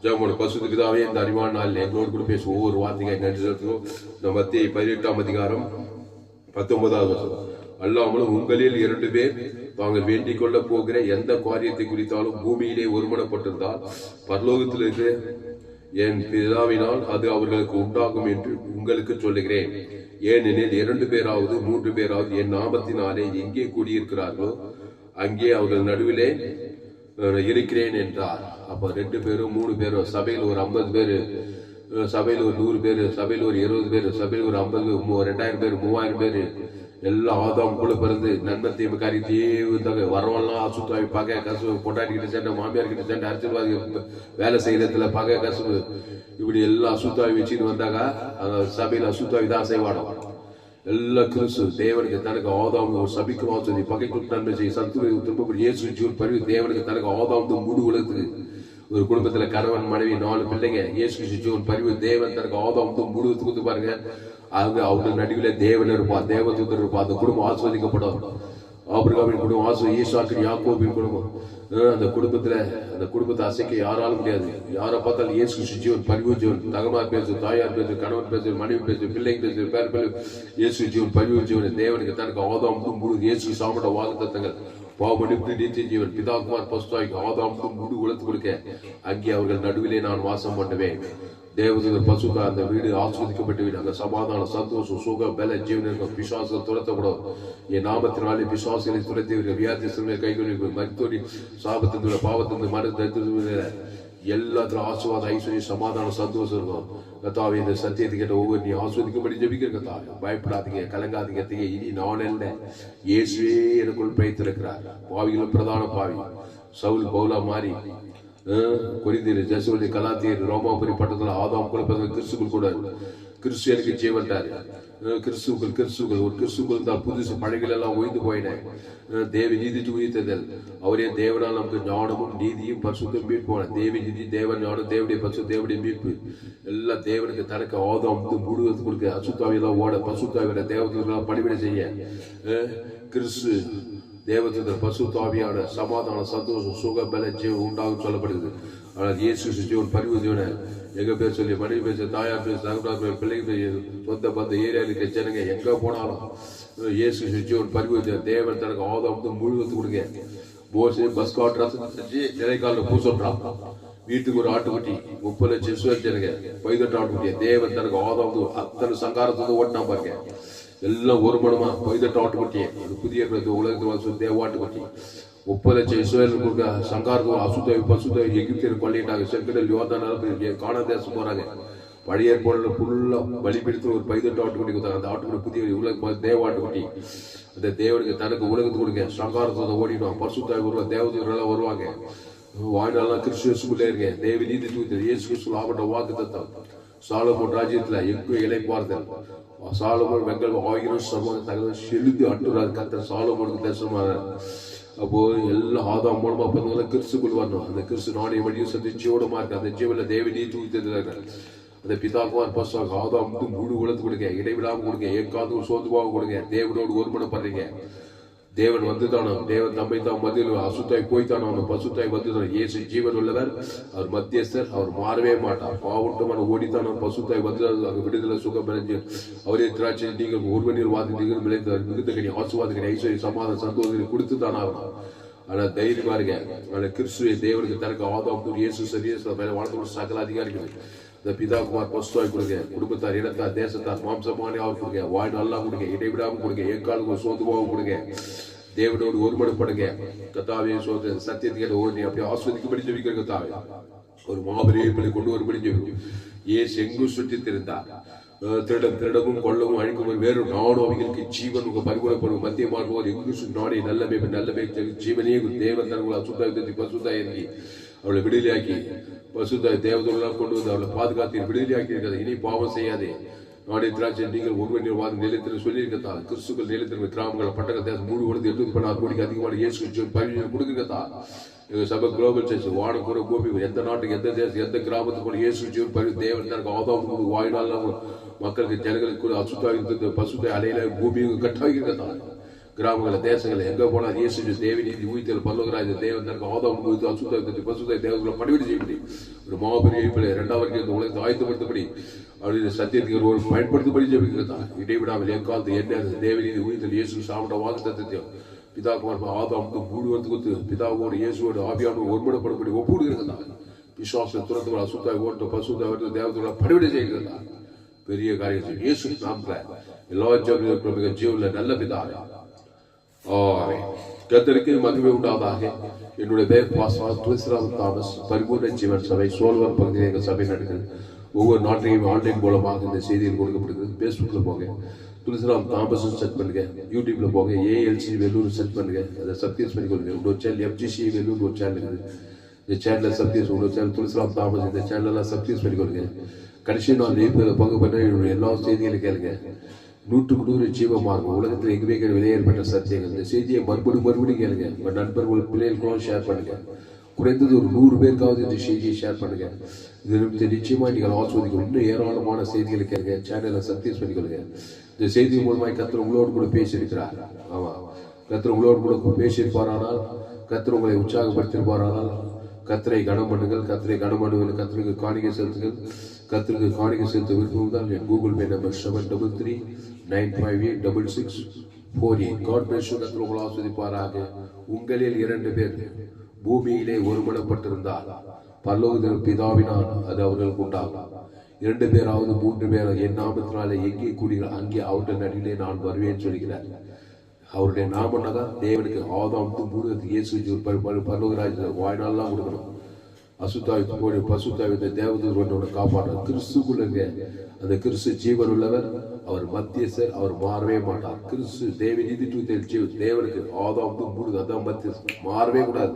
ஜெபமோட பசுத்த பிதாவே, இந்த அறிவான நாள் எங்களோடு கூட பேச ஒவ்வொரு வார்த்தையை நன்றி செலுத்துகிறோம். நம்ம மத்திய 18ஆம் அதிகாரம் 19வது வசனம். அல்லாமலும் உங்களில் 2 பேர் தாங்கள் வேண்டிக் கொள்ள போகிற எந்த காரியத்தை குறித்தாலும் பூமியிலே ஒருமனப்பட்டிருந்தால் பரலோகத்தில் இருக்கிற என் பிதாவினால் அது அவர்களுக்கு உண்டாகும் என்று உங்களுக்கு சொல்லுகிறேன். ஏனெனில் 2 பேராவது 3 பேராவது என் நாமத்தினாலே எங்கே கூடியிருக்கிறார்களோ அங்கே அவர்கள் நடுவிலே இருக்கிறேன் என்றார். அப்ப 2 பேரும் 3 பேரும் சபையில் ஒரு 50 பேரு, சபையில் ஒரு 100 பேரு, சபையில் ஒரு 20 பேரு, சபையில் ஒரு 50 2000 பேரு 3000 பேரு எல்லாம் ஆதாம் கூட பிறந்து நன்மை தீமை காரியத்தையே இருந்தாங்க. வரவெல்லாம் அசுத்தாவி பகை கசுவு, பொட்டாட்டிக்கிட்ட சண்டை, மாமியார் கிட்ட சண்டை, அரசியல்வாதி வேலை செய்யறதுல பகை கசுவு, இப்படி எல்லாம் அசுத்தாவி வச்சுன்னு வந்தாங்க. சபையில் அசுத்தாவி தான் செய்வாடம். எல்லா கிறிஸ்து தேவனுக்கு தனக்கு ஆதாம் ஒரு சபிக்கும் ஆசை பகைக்கும் நன்மை செய்ய சத்துரு திரும்ப இயேசு ஜீவன் பரிவு தேவனுக்கு தனக்கு ஆதாம் முழு உலகத்துக்கு ஒரு குடும்பத்துல கணவன் மனைவி 4 பிள்ளைங்க இயேசு ஜீவன் பரிவு தேவன் தனக்கு ஆதாம் முழுவதுக்கு பாருங்க. அவங்க நடுவில் தேவன் இருப்பா, தேவதூதர் இருப்பா. அந்த குடும்பம் ஆஸ்வதிக்கப்படும். ஆபிரகாமின் குடும்பம் ஆசை, ஈசாக்கின் யாக்கோபின் குடும்பம். அந்த குடும்பத்தை அசைக்க யாராலும் முடியாது. யாரை பார்த்தாலும் இயேசு ஜீவன் பரிவு ஜீவன், தகமார் பேசு, தாயார் பேசு, கணவன் பேசு, மனைவி பேசு, பிள்ளைங்க பேசு, பேர் இயேசு ஜீவன் பரிவு ஜீவன் தேவனுக்கு தனக்கு ஆதாம் முழு இயேசு சாமட வாக்குத்தத்தங்கள் பாவமன்னிப்பு நித்திய ஜீவன் பிதாகுமார் பசுத்தாய்க்கு ஆதாம் முழு உலகத்து கொடுக்க அங்கே அவர்கள் நடுவிலே நான் வாசம் பண்ணுவேன். தேவதூதர் பசுக்கா அந்த வீடு ஆஸ்வதிக்கப்பட்டு வீடு. அங்க சமாதானம், சந்தோஷம், சுகம், பல ஜீவன் இருக்கும். பிசாசுகள் துரத்தப்படும். என் நாமத்தினாலே பிசாசுகளை துரத்தி வியாதி கைகொள்ளி மருத்துவ சாபத்தின் பாவத்தின் மருந்து எல்லாத்திலும் ஆசுவாத ஐஸ்வர்யம் சமாதானம் சந்தோஷம் இருக்கும். கத்தாவே இந்த சத்தியத்தை கேட்ட ஒவ்வொரு நீ ஆஸ்வதிக்கும்படி ஜெபிக்கிற கத்தாவே. பயப்படாதீங்க, கலங்காதீங்க. இனி நான் அல்ல, இயேசுவே எனக்குள் பிழைத்திருக்கிறார். பாவிகளும் பிரதான பாவி சவுல் பவுலா மாறி கொரிந்தியர், ஜெசுவலி, கலாத்தியர், ரோமாபுரி பட்டத்தில் ஆதாம் கூட கிறிஸ்துக்குள் கூட கிறிஸ்து எனக்கு ஜீவன்ட்டாரு. கிறிஸ்துக்கள் ஒரு கிறிஸ்துக்கள் தான் புதுசு பழகில் எல்லாம் ஓய்ந்து போயினேன். தேவி நீதி உயிர்த்ததல் அவரே தேவனால் நமக்கு ஞானமும் நீதியும் பரிசுத்தம் மீட்போன தேவி நீதி தேவன் ஞானம் தேவடைய பரிசு தேவடைய மீட்பு எல்லாம் தேவனுக்கு தனக்கு ஆதாம் முழுவது கொடுக்க அசுத்தாவியெல்லாம் ஓட பசுத்தாவிய தேவதூதர்களால் பணிவிடை செய்ய கிறிஸ்து தேவதூதர் பசுத்தாவியான சமாதான சந்தோஷம் சுக பல ஜீவன் உண்டாகும் சொல்லப்படுகிறது. ஆனால் இயேசு ஜீவன் பரிவு ஜீவனை எங்க பேர் சொல்லி மனைவி பேச, தாயார் பேச, தகவலார் பேர், பிள்ளைங்க பேர், சொந்த பந்த ஏரியாவில் இருக்க ஜனங்க எங்க போனாலும் இயேசு ஜீவன் பரிபூர்த்தி தேவன் தனக்கு ஆதாம் முழுவத்து கொடுங்க. மோசே பஸ் காட்ராஸ் செஞ்சு நிலைக்கால பூ சொல்றான். வீட்டுக்கு ஒரு ஆட்டுக்குட்டி 30 லட்சம் இஸ்ரவேல் ஜனங்க 18 ஆட்டுக்குட்டிய தேவன் தனக்கு ஆதாம் அத்தனை சங்காரத்தை ஓட்டினா பாருங்க. எல்லாம் ஒரு மனமா 18 ஆட்டுக்குட்டியே புதிய உலகத்தில் தேவாட்டுக்குட்டி 30 லட்சம் இஸ்ரவேல் கொடுக்க சங்காரத்தை அசுத்த பசுத்த எகிப்தியர் கொள்ளையிட்டாங்க. செங்கடல் யோர்தான் கானா தேசம் போறாங்க. பழைய ஏற்பாடுல ஃபுல்லா பலிபீடத்துல ஒரு 18 ஆட்டுக்குட்டி கொடுத்தாங்க. அந்த ஆட்டுக்குட்டி புதிய உலக தேவாட்டுக்குட்டி. அந்த தேவனுக்கு தனக்கு உலகத்துக்கு கொடுங்க சங்காரத்தை ஓடிடும். பசுத்தாய் வருவா, தேவதூரெல்லாம் வருவாங்க. வாழ்நாளெல்லாம் கிறிஸ்துவுக்குள்ளே இருங்க. தேவ நீதி தூத்தல் இயேசு கிறிஸ்து ஆபட்ட வாக்கு தத்தம். சாலமோன் ராஜ்யத்துல எங்கும் இளைப்பார்த்தல். சாலமோன் வெங்கல் 1000 சமம் தகவல் செலுத்தி அட்டுறாரு. கத்தர் சாலமோனுக்கு தரிசனமானார். அப்போ எல்லாம் ஆதாம் மூலமா பண்ணவங்க கிறிஸ்துக்குள் வரணும். அந்த கிறிஸ்து நாணய வழியும் சந்திச்சோடமா இருக்கு. அந்த ஜீவன்ல தேவ நீதி தூத்தல் அந்த பிதாக்குமார் பசுவாங்க ஆதாம் முழு உலகத்து கொடுங்க, இடைவிடாம கொடுங்க, ஏற்காது ஒரு சோதுவாக கொடுங்க. தேவனோடு ஒருமனப்படுறீங்க. தேவன் வந்துதானோ, தேவன் தம்மை தான் மத்தியில் அசுத்தாய் போய்த்தானோ, அந்த பசுத்தாய் வந்துதான். இயேசு ஜீவன் உள்ளவர், அவர் மத்தியஸ்தர், அவர் மாறவே மாட்டார். பாவட்டமான ஓடித்தானோ பசுத்தாய் வந்து அங்கு விடுதலை சுகம் பெறஞ்சு அவரே திராட்சை நீங்கள் ஒருவனில் வாதி நீங்கள் விளைந்தார். மிகுந்த கனி ஆசுவாதகனி ஐஸ்வர்ய சமாதான சந்தோஷத்தை கொடுத்து தான் ஆகணும். ஆனா தைரியமா இருங்க. ஆனா கிறிஸ்துவை தேவனுக்கு தனக்கு ஆதாம் இயேசு சரீர வாழ்ந்து சகல அதிகாரிகள் இந்த பிதாகுமார் பசுத்தாய் கொடுங்க. குடும்பத்தார், இடத்தார், தேசத்தார், மாம்சமானே அவர் கொடுங்க. வாழ் நல்லா கொடுங்க, இடைவிடாம கொடுங்க, ஏற்காலுக்கு சோதுவாகவும் கொடுங்க. தேவனோடு ஒருமனப்படுங்க. கத்தாவே சோத சத்தியத்துக்கு ஓடி அப்படியே ஆஸ்வதிக்கும்படி ஜெபிக்கிற கத்தாவே ஒரு மாபெரிய கொண்டு வரும்படி ஜெபிக்கும். ஏசு எங்கும் சுற்றி திரிந்தார். திருடமும் கொள்ளவும் அழிக்கும் வேறு நானும் அவங்களுக்கு ஜீவன் உங்க பரிபூரப்படும் மத்திய மாறுவோர் எங்கும் நாடே நல்ல ஜீவனே தேவன் தனங்களை அசுத்தாய் பசுத்தாயி அவளை விடுதலையாக்கி பசுத்தாய் தேவதெல்லாம் கொண்டு வந்து அவளை பாதுகாத்து விடுதலையாக்கி இருக்கிறது. இனி பாவம் செய்யாதே. நாடே திராட்சை நீங்கள் ஒருவன் வாத நிலையத்தில் சொல்லியிருக்கத்தான். கிறிஸ்துக்கள் நிலையத்தில் கிராமங்களை பட்டக தேசம் மூணு உடனே 8 கோடிக்கு அதிகமான இயேசு பரிசு கொடுக்குறதான். எங்க சபை குளோபல் சர்ச் வானம் கூட கோபி எந்த நாட்டுக்கு எந்த தேசம் எந்த கிராமத்துக்கு கூட இயேசு பரிசு தேவன் தனக்கு ஆதாம் வாயினால் மக்களுக்கு ஜனங்களுக்கு கூட அசுத்தாய் பசுத்தாய் அலையில பூமியும் கட்டாகிருக்கத்தான். கிராமங்கள தேசங்களை எங்க போனா இயேசு தேவி நீதி ஊய்த்தல் பல்லவராஜ் தேவன் தனக்கு ஆதாம் அசுத்தாய் பசுத்தாய் தேவர்களை பணிவிட செய்யப்படி ஒரு மாபெரிய 2வது இந்த உலகத்தை ஆயத்தப்படுத்தபடி அவருடைய சத்தியத்துக்கு ஒரு பயன்படுத்தபடி ஜெபிக்கிறதான். இடைவிடாமல் எக்காலத்து என்ன தேவநீதி ஊய்த்தல் இயேசு சாப்பிட்ட வாக்கு தத்துவம் பிதாகுமார் ஆதாம் முழுவதுக்கு கொடுத்து பிதாவோடு இயேசுவோடு ஆவியானோடு ஒருமனப்படும்படி ஒப்புடுகிறதான். விசுவாச துறந்து அசுத்தாய் ஓட்ட பசுத்தாய் தேவத்தோட பணிவிட செய்கிறதா. பெரிய காரியம் இயேசு நாமத்துல எல்லா ஜெபங்களும் ஜீவன்ல நல்ல பிதாவே கர்த்தருக்கு மகிமை உண்டாதாக. என்னுடைய பேர் பாஸ்டர் துளசிராம் தாமஸ். பரிபூர்ண ஜீவன் சபை சோல்வர் பகுதியில் எங்கள் சபை நடக்குது. ஒவ்வொரு நாட்டையும் ஆன்லைன் மூலமாக இந்த செய்தியில் கொடுக்கப்படுகிறது. பேஸ்புக்ல போங்க, துளசிராம் தாமஸ் செட் பண்ணுங்க. யூடியூப்ல போங்க, ALC வெல்லூர் செட் பண்ணுங்க. அதை சப்ஸ்கிரைப் பண்ணிக்கொள்ளுங்க. உங்களோட சேனல் FGC வெல்லூர் ஒரு சேனல் இருக்குது. இந்த சேனலை சப்ஸ்கிரைப் உங்களோட சேனல் துளசிராம் தாமஸ் இந்த சேனலெல்லாம் சப்ஸ்கிரைப் பண்ணிக்கொள்ளுங்க. கடைசி நாள் இதில் பங்கு பண்ண என்னுடைய எல்லா செய்திகளையும் கேளுங்க. 100% ஜீவமாகும். உலகத்தில் எங்குமே வெளியேற்பட்ட சத்தியங்கள். இந்த செய்தியை மறுபடியும் கேளுங்க. உங்கள் நண்பர்கள் பிள்ளைகளுக்கும் ஷேர் பண்ணுங்க. குறைந்தது ஒரு 100 பேருக்காவது இந்த செய்தியை ஷேர் பண்ணுங்க. இது நிச்சயமா நீங்கள் ஆஸ்வதிக்கும். இன்னும் ஏராளமான செய்திகளை கேளுங்க. சேனலை சப்ஸ்கிரைப் பண்ணிக்கொள்ளுங்க. இந்த செய்தி மூலமாக கர்த்தர் உங்களோடு கூட பேசியிருக்கிறார். ஆமா, கர்த்தர் உங்களோடு கூட பேசியிருப்பாரானால், கர்த்தர் உங்களை உற்சாகப்படுத்தியிருப்பாரானால் கர்த்தரை கனம் பண்ணுங்கள். கர்த்தரை கனம் பண்ணுங்கள். கர்த்தருக்கு காணிக்கை செலுத்துங்கள். கர்த்தருக்கு காணிக்கை செலுத்த விருப்பம் தான் என் Google Pay number 7339586648. God bless you. கர்த்தர் உங்களை ஆஸ்வதிப்பாராக. உங்களில் 2 பேர் பூமியிலே ஒருமனப்பட்டிருந்தால் பரலோகத்தில் பிதாவினால் அது அவர்களுக்கு உண்டாகும். 2 பேராவது 3 பேர் என் நாமத்தினாலே எங்கே கூடுகிறார் அங்கே அவர்கள் நடுவிலே நான் வருவேன் சொல்கிறார். அவருடைய நாமன்னாதான் தேவனுக்கு ஆதாம் மூலத்துக்கு இயேசு பரலோகராஜ் வாய்நாள்லாம் கொடுக்கணும். அசுத்தாய் போய் பசுத்தாய் தேவதூரோட காப்பாற்ற கிறிஸ்துக்குள்ள அந்த கிறிஸ்து ஜீவன் உள்ளவர். அவர் மத்தியஸ்தர், அவர் மாறவே மாட்டார். கிறிஸ்து தேவ நீதி தேவனுக்கு ஆதாம் மூடு அதான் மத்தியஸ்தர், மாறவே கூடாது.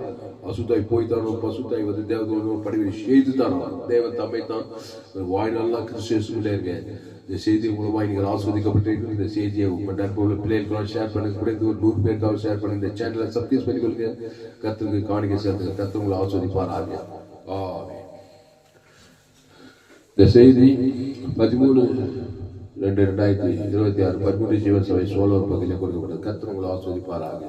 அசுத்தாய் போய்த்தானோ பசுத்தாய் தேவதூரோட படிவை செய்து தானோ தேவன் தம்மை தான் வாய்நாள்லாம் கிறிஸ்துக்குள்ளே இருங்க. இந்த செய்தி மூலமாக நீங்கள் ஆஸ்வதிக்கப்பட்டிருக்கீங்க. இந்த செய்தியை உங்கள் நண்பர்கள் பிள்ளைகளுக்கு ஷேர் பண்ணுங்க. குறைந்து ஒரு 100 பேருக்காக ஷேர் பண்ணுங்க. இந்த சேனலை சப்ஸ்கிரைப் பண்ணிக்கொள்ளுங்க. கர்த்தருக்கு காணிக்கை சேர்த்து கர்த்தர் உங்களை ஆஸ்வதிப்பார். இந்த செய்தி 13/2/2026 பரிபூர்ண ஜீவன் சபை சோழர் பகுதியில் கொடுக்கப்பட்டது. கர்த்தர் உங்களை ஆஸ்வதிப்பாராக.